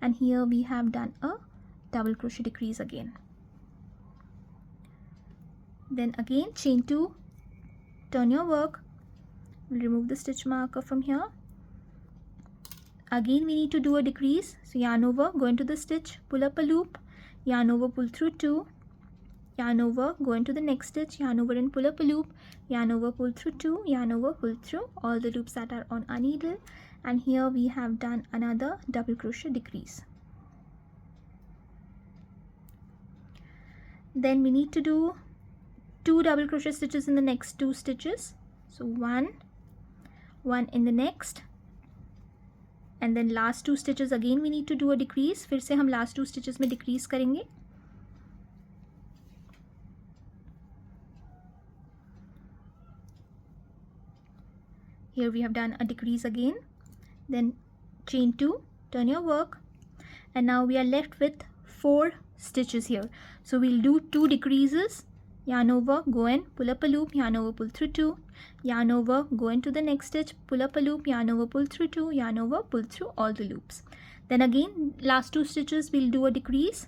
And here we have done a double crochet decrease again. Then again chain 2, turn your work, we'll remove the stitch marker from here. Again we need to do a decrease. So yarn over, go into the stitch, pull up a loop, yarn over, pull through 2, yarn over, go into the next stitch, yarn over and pull up a loop, yarn over, pull through 2, yarn over, pull through all the loops that are on our needle. And here we have done another double crochet decrease. Then we need to do 2 double crochet stitches in the next 2 stitches. So 1 in the next, and then last 2 stitches again we need to do a decrease. फिर से हम last 2 stitches में decrease करेंगे. Here we have done a decrease again. Then chain 2, turn your work, and now we are left with 4 stitches here. So we'll do 2 decreases, yarn over, go in, pull up a loop, yarn over, pull through 2, yarn over, go into the next stitch, pull up a loop, yarn over, pull through 2, yarn over, pull through all the loops. Then again last 2 stitches we'll do a decrease.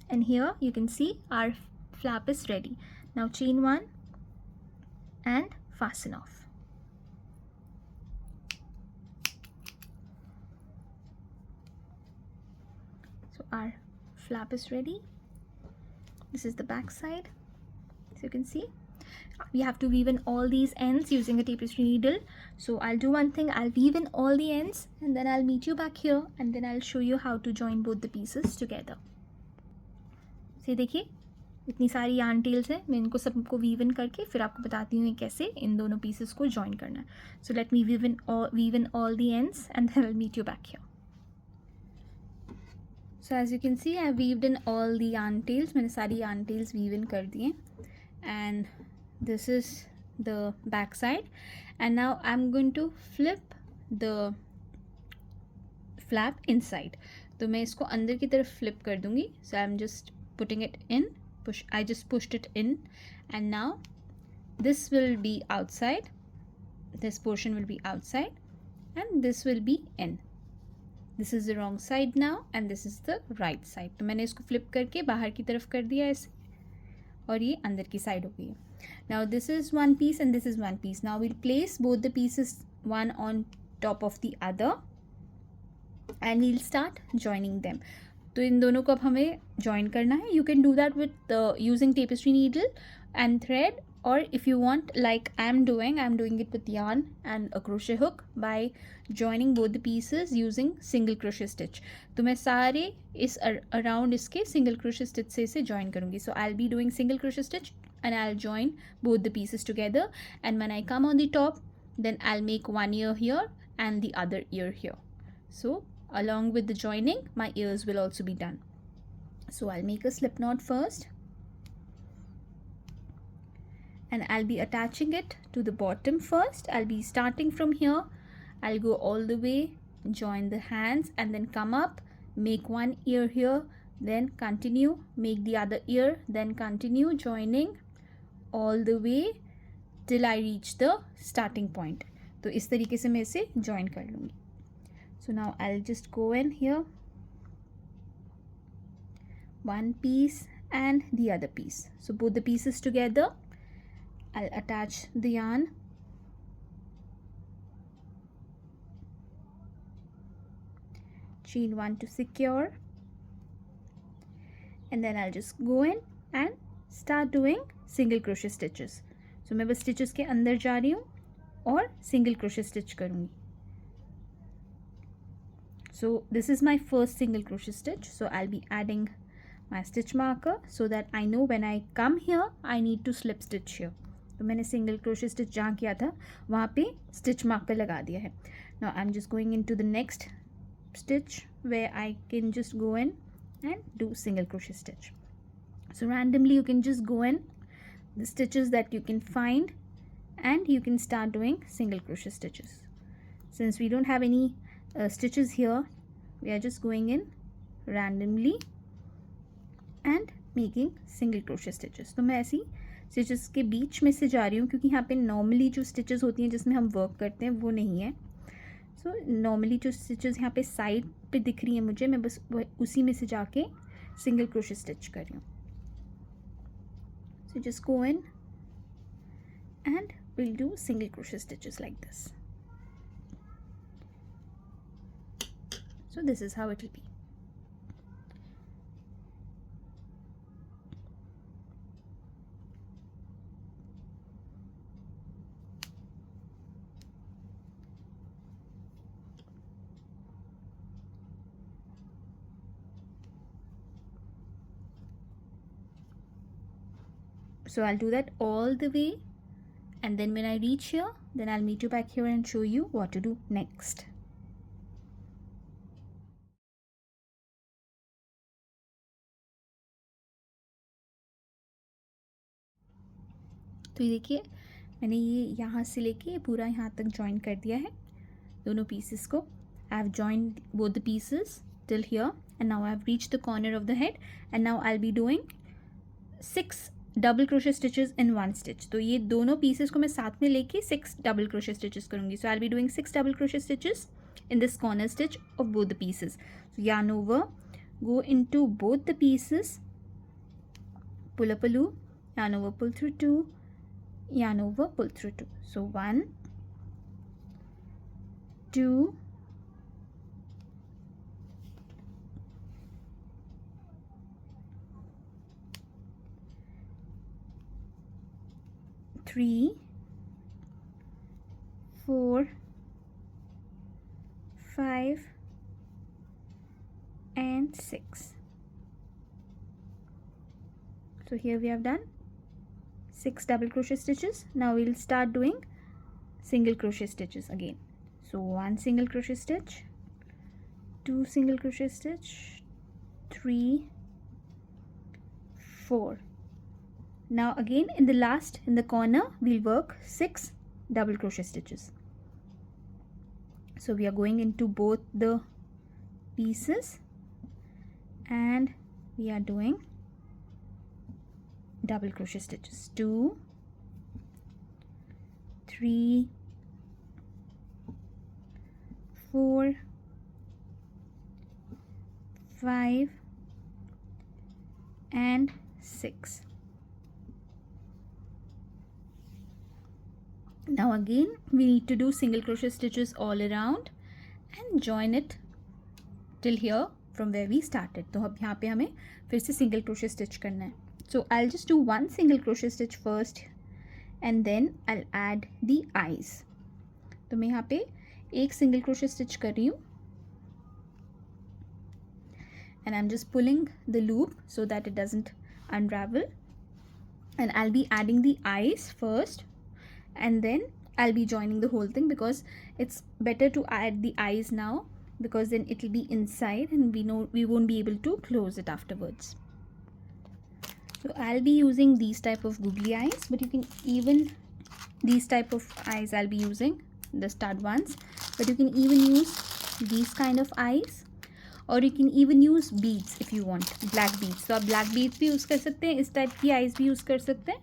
And here you can see our flap is ready. Now chain 1 and fasten off. So our flap is ready. This is the back side. So you can see we have to weave in all these ends using a tapestry needle. So I'll do one thing, I'll weave in all the ends and then I'll meet you back here and then I'll show you how to join both the pieces together. See, देखिए इतनी सारी yarn tails है, मैं इनको सबको weave in करके फिर आपको बताती हूँ कैसे इन दोनों pieces को join करना है. So let me weave in all the ends and then I'll meet you back here. So as you can see, I weaved in all the yarn tails. मैंने सारी yarn tails weave in कर दिए. And this is the back side. And now I'm going to flip the flap inside. तो मैं इसको अंदर की तरफ flip कर दूँगी. So I'm just putting it in. I just pushed it in. And now this will be outside. This portion will be outside. and this will be in. This is the wrong side now and this is the right side. तो मैंने इसको flip करके बाहर की तरफ कर दिया ऐसे और ये अंदर की side हो गई है. Now this is one piece and this is one piece. Now we'll place both the pieces one on top of the other and we'll start joining them. तो इन दोनों को अब हमें join करना है. You can do that with using tapestry needle and thread, or if you want, like I'm doing it with yarn and a crochet hook by joining both the pieces using single crochet stitch. तो मैं सारे इस around इसके single crochet stitch से इसे join करूँगी. So I'll be doing single crochet stitch and I'll join both the pieces together, and when I come on the top, then I'll make one ear here and the other ear here. So along with the joining, my ears will also be done. So I'll make a slip knot first and I'll be attaching it to the bottom first. I'll be starting from here. I'll go all the way, join the hands and then come up, make one ear here, then continue, make the other ear, then continue joining all the way till I reach the starting point. तो इस तरीके से मैं इसे join कर लूँगी. So now I'll just go in here, one piece and the other piece. So both the pieces together, I'll attach the yarn, chain one to secure, and then I'll just go in and start doing single crochet stitches. So मैं बस stitches के अंदर जा रही हूँ और single crochet stitch करूँगी. So this is my first single crochet stitch. So I'll be adding my stitch marker so that I know when I come here I need to slip stitch here. तो मैंने single crochet stitch जहाँ किया था वहाँ पे stitch marker लगा दिया है. Now I'm just going into the next stitch where I can just go in and do single crochet stitch. So randomly you can just go in the stitches that you can find and you can start doing single crochet stitches. Since we don't have any stitches here, we are just going in randomly and making single crochet stitches. तो मैं ऐसी stitches के बीच में से जा रही हूँ क्योंकि यहाँ पे normally जो stitches होती हैं जिसमें हम work करते हैं वो नहीं है. So normally जो stitches यहाँ पे side पे दिख रही हैं मुझे, मैं बस उसी में से जाके single crochet stitch कर रही हूँ. So just go in and we'll do single crochet stitches like this. So this is how it will be. So I'll do that all the way, and then when I reach here, then I'll meet you back here and show you what to do next. तो ये देखिए मैंने ये यहाँ से लेके पूरा यहाँ तक जॉइन कर दिया है दोनों पीसेस को. I have joined both the pieces till here and now I have reached the corner of the head and now I'll be doing 6 double crochet stitches in one stitch. तो ये दोनों pieces को मैं साथ में लेके 6 double crochet stitches करूँगी. So I will be doing 6 double crochet stitches in this corner stitch of both the pieces. So yarn over, go into both the pieces, pull up a loop, yarn over, pull through 2, yarn over, pull through 2. So 1, 2, 3, 4, 5 and 6. So here we have done 6 double crochet stitches. Now we will start doing single crochet stitches again. So 1 single crochet stitch, 2 single crochet stitch, 3, 4. Now again in the corner we'll work 6 double crochet stitches. So we are going into both the pieces and we are doing double crochet stitches. 2, 3, 4, 5 and 6. Now again we need to do single crochet stitches all around and join it till here from where we started. तो अब यहाँ पे हमें फिर से single crochet stitch करना है. So I'll just do one single crochet stitch first and then I'll add the eyes. तो मैं यहाँ पे एक single crochet stitch कर रही हूँ and I'm just pulling the loop so that it doesn't unravel, and I'll be adding the eyes first and then I'll be joining the whole thing, because it's better to add the eyes now because then it will be inside and we know we won't be able to close it afterwards. So I'll be using these type of googly eyes, but you can even, these type of eyes I'll be using, the stud ones, but you can even use these kind of eyes, or you can even use beads if you want, black beads. तो आप black beads भी use कर सकते हैं, इस type की eyes भी use कर सकते हैं,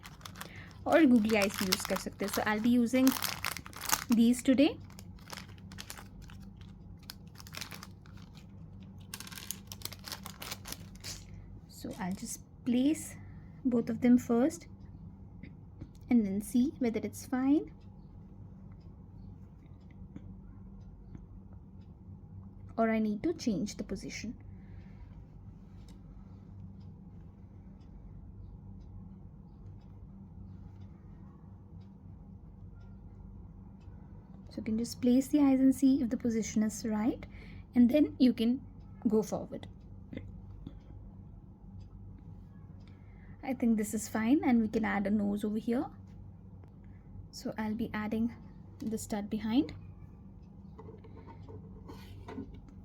और googly eyes भी use कर सकते हैं. So I'll be using these today. So I'll just place both of them first and then see whether it's fine. Or I need to change the position. So you can just place the eyes and see if the position is right, and then you can go forward. I think this is fine, and we can add a nose over here. So I'll be adding the stud behind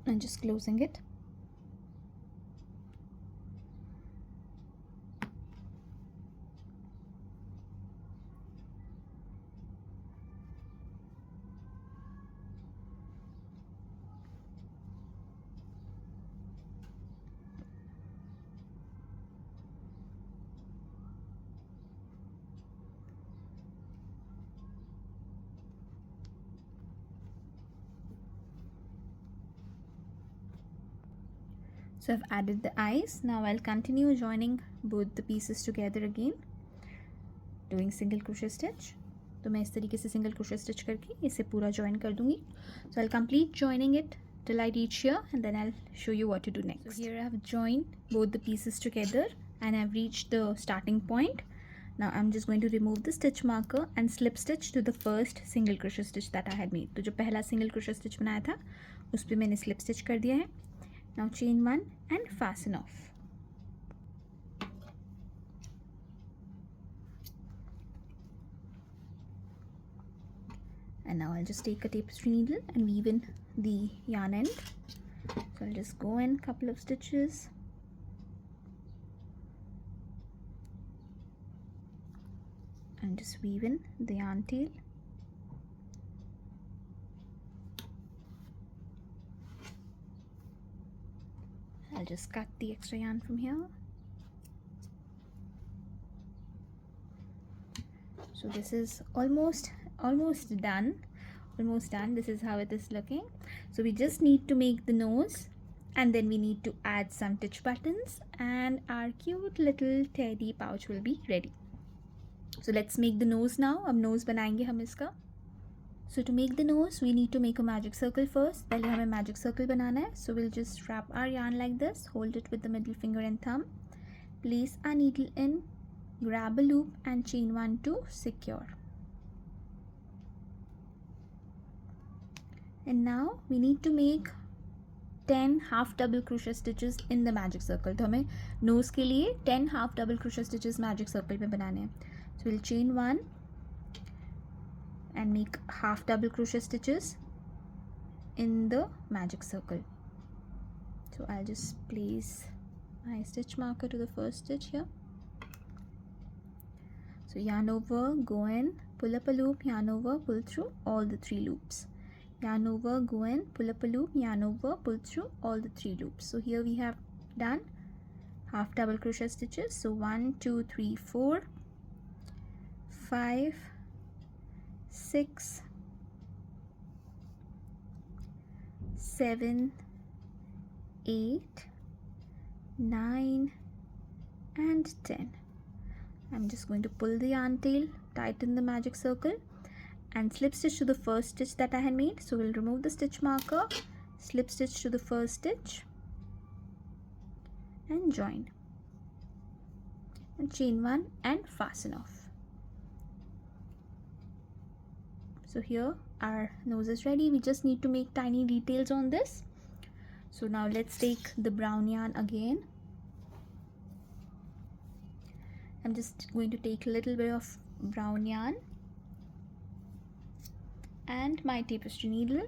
and just closing it. So I've added the eyes. Now I'll continue joining both the pieces together again, doing single crochet stitch. तो मैं इस तरीके से single crochet stitch करके इसे पूरा join कर दूँगी. So I'll complete joining it till I reach here, and then I'll show you what to do next. So here I have joined both the pieces together and I've reached the starting point. Now I'm just going to remove the stitch marker and slip stitch to the first single crochet stitch that I had made. तो जो पहला single crochet stitch बनाया था उस पर मैंने slip stitch कर दिया है. Now chain one and fasten off. And now I'll just take a tapestry needle and weave in the yarn end. So I'll just go in a couple of stitches. And just weave in the yarn tail. I'll just cut the extra yarn from here. So this is almost done. This is how it is looking. So we just need to make the nose, and then we need to add some stitch buttons, and our cute little teddy pouch will be ready. So let's make the nose now. अब nose बनाएंगे हम इसका. So to make the nose, we need to make a magic circle first. पहले हमें magic circle बनाना है. So we'll just wrap our yarn like this, hold it with the middle finger and thumb, place our needle in, grab a loop and chain one to secure. And now we need to make 10 half double crochet stitches in the magic circle. तो हमें nose के लिए 10 half double crochet stitches magic circle में बनाने हैं. So we'll chain one and make half double crochet stitches in the magic circle. So I'll just place my stitch marker to the first stitch here. So yarn over, go in, pull up a loop, yarn over, pull through all the 3 loops. Yarn over, go in, pull up a loop, yarn over, pull through all the 3 loops. So here we have done half double crochet stitches. So 1 2 3 4 5 6 7, 8, 9 and 10. I'm just going to pull the yarn tail, tighten the magic circle and slip stitch to the first stitch that I had made. So we'll remove the stitch marker, slip stitch to the first stitch and join and chain 1 and fasten off. So here our nose is ready. We just need to make tiny details on this. So now let's take the brown yarn again. I'm just going to take a little bit of brown yarn and my tapestry needle.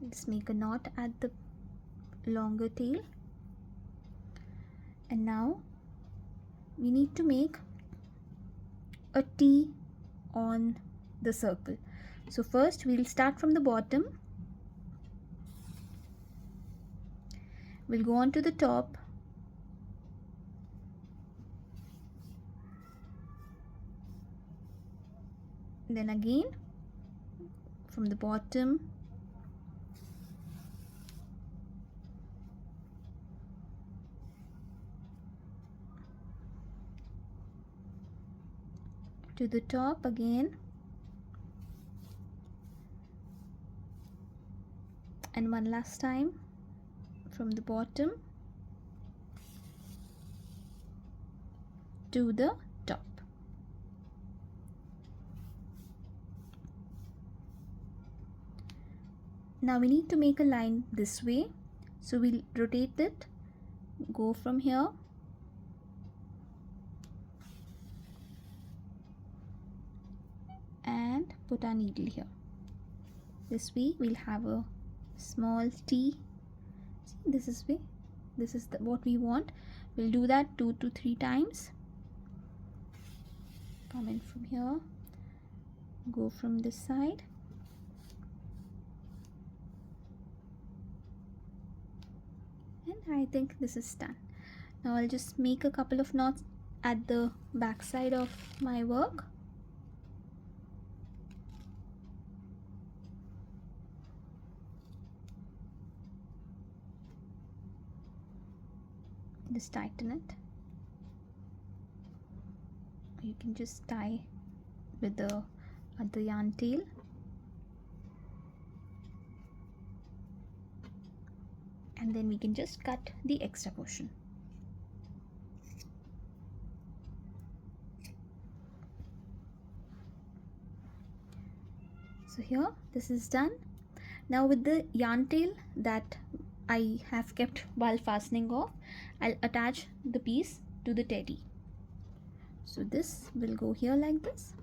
Let's make a knot at the longer tail. And now we need to make a T on the circle. So first we'll start from the bottom. We'll go on to the top. Then again from the bottom. To the top again, and one last time from the bottom to the top. Now we need to make a line this way, so we'll rotate it, go from here and put our needle here. This way we'll have a small T. See, this is way, this is what we want. We'll do that 2 to 3 times. Come in from here, go from this side, and I think this is done. Now I'll just make a couple of knots at the back side of my work. Just tighten it. You can just tie with the other yarn tail. And then we can just cut the extra portion. So here this is done. Now with the yarn tail that I have kept while fastening off, I'll attach the piece to the teddy. So this will go here like this.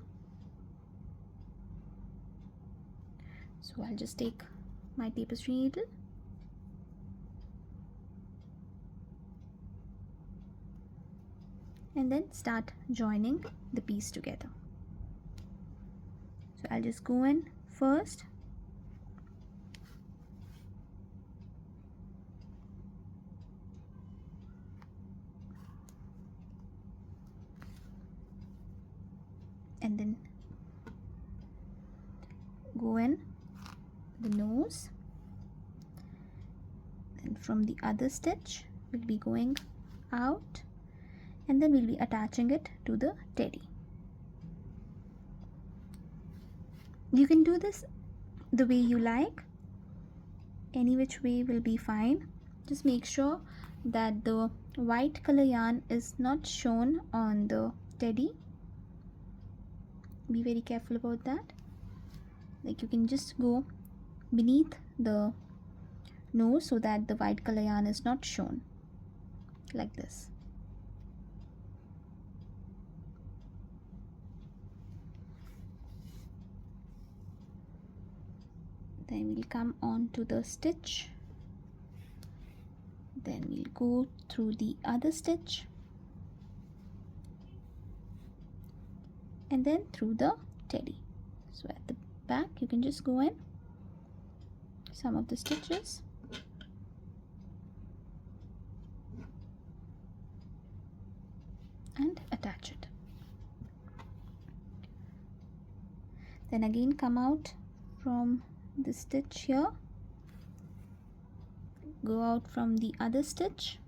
So I'll just take my tapestry needle and then start joining the piece together. So I'll just go in first, and then go in the nose, then from the other stitch we'll be going out, and then we'll be attaching it to the teddy. You can do this the way you like, any which way will be fine. Just make sure that the white color yarn is not shown on the teddy. Be very careful about that. Like, you can just go beneath the nose so that the white color yarn is not shown, like this. Then we'll come on to the stitch, then we'll go through the other stitch, and then through the teddy. So at the back you can just go in some of the stitches and attach it. Then again come out from the stitch here, go out from the other stitch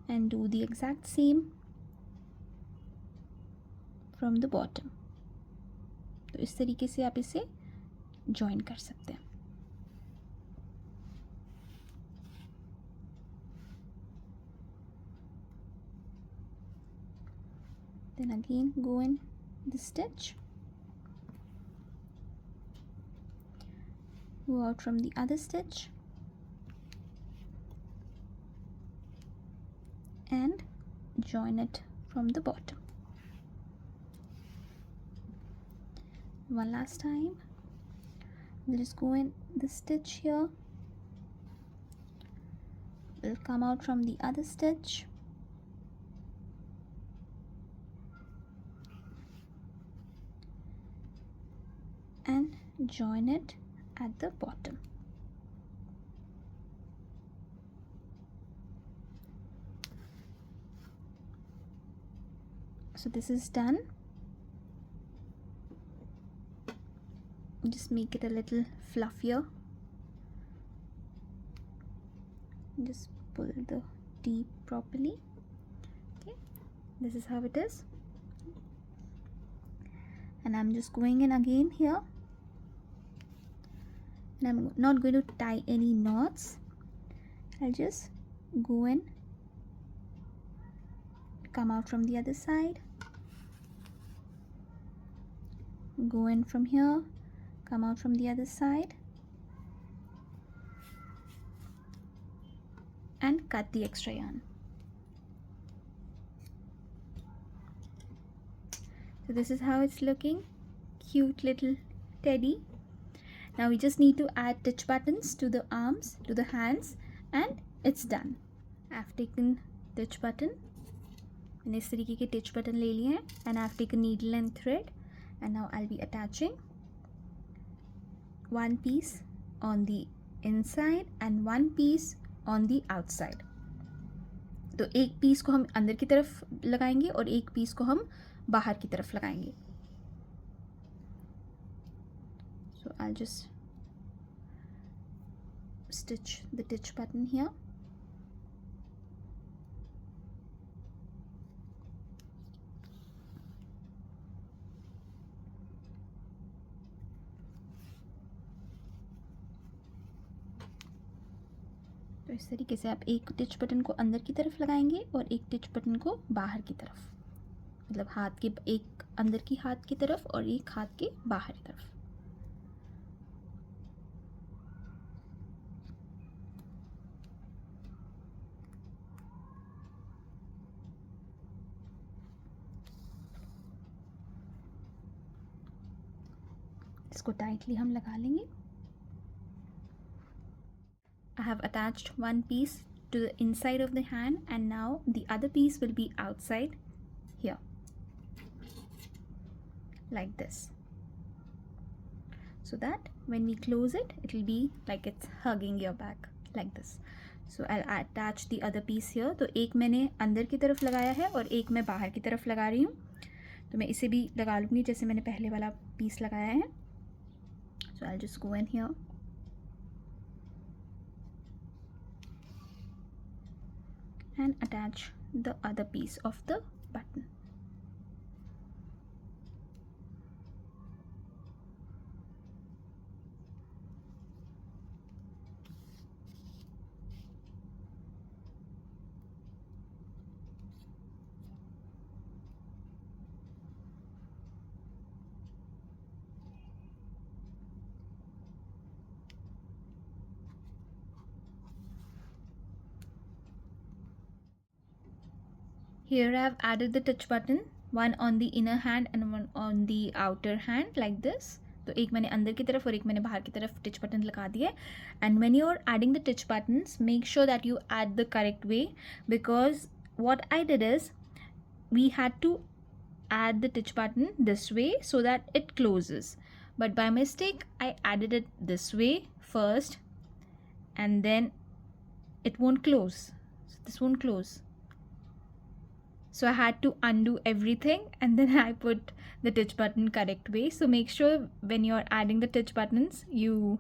and do the exact same from the bottom. तो इस तरीके से आप इसे join कर सकते हैं. Then again go in the stitch, go out from the other stitch and join it from the bottom. One last time, we'll just go in the stitch here, we'll come out from the other stitch and join it at the bottom. So this is done. Just make it a little fluffier. Just pull the T properly. Okay, this is how it is. And I'm just going in again here. And I'm not going to tie any knots. I'll just go in, come out from the other side, go in from here, come out from the other side and cut the extra yarn. So this is how it's looking. Cute little teddy. Now we just need to add stitch buttons to the arms, to the hands, and it's done. I've taken stitch button. मैंने इस तरीके के stitch button ले लिए हैं, and I've taken needle and thread, and now I'll be attaching one piece on the inside and one piece on the outside. तो एक piece को हम अंदर की तरफ लगाएंगे और एक पीस को हम बाहर की तरफ लगाएंगे. So I'll just stitch the stitch button here. तो इस तरीके से आप एक टिच बटन को अंदर की तरफ लगाएंगे और एक टिच बटन को बाहर की तरफ, मतलब हाथ के एक अंदर की हाथ की तरफ और एक हाथ के बाहर की तरफ. इसको टाइटली हम लगा लेंगे. I have attached one piece to the inside of the hand and now the other piece will be outside here, like this, so that when we close it, it will be like it's hugging your back like this. So I'll attach the other piece here. तो एक मैंने अंदर की तरफ लगाया है और एक मैं बाहर की तरफ लगा रही हूँ. तो मैं इसे भी लगा लूँगी जैसे मैंने पहले वाला पीस लगाया है. So I'll just go in here. And attach the other piece of the button. Here I have added the touch button, one on the inner hand and one on the outer hand like this. तो एक मैंने अंदर की तरफ और एक मैंने बाहर की तरफ टिच बटन लगा दिए. And when you're adding the stitch buttons, make sure that you add the correct way, because what I did is we had to add the stitch button this way so that it closes, but by mistake I added it this way first and then it won't close. So this won't close. so I had to undo everything, and then I put the titch button correct way. So make sure when you're adding the titch buttons, you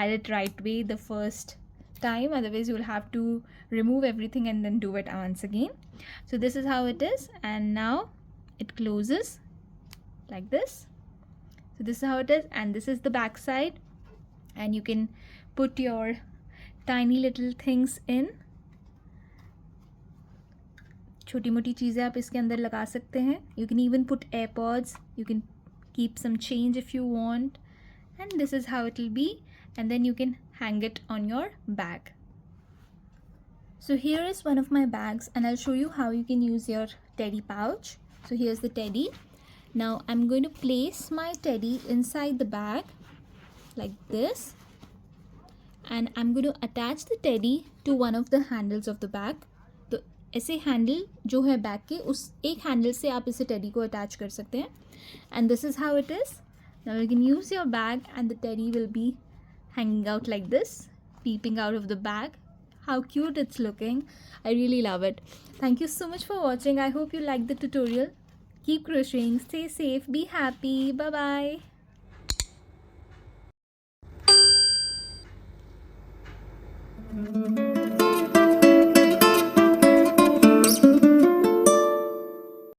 add it right way the first time, otherwise you'll have to remove everything and then do it once again. So this is how it is, and now it closes like this. So this is how it is, and this is the back side, and you can put your tiny little things in. छोटी मोटी चीज़ें आप इसके अंदर लगा सकते हैं. You can even put AirPods, you can keep some change if you want, and this is how it will be, and then you can hang it on your bag. So here is one of my bags, and I'll show you how you can use your teddy pouch. So here's the teddy. Now I'm going to place my teddy inside the bag like this, and I'm going to attach the teddy to one of the handles of the bag. तो ऐसे handle जो है bag के, उस एक handle से आप इसे टेडी को अटैच कर सकते हैं. And this is how it is. Now you can use your bag, and the teddy will be hanging out like this, peeping out of the bag. How cute it's looking. I really love it. Thank you so much for watching. I hope you liked the tutorial. Keep crocheting, stay safe, be happy. Bye bye.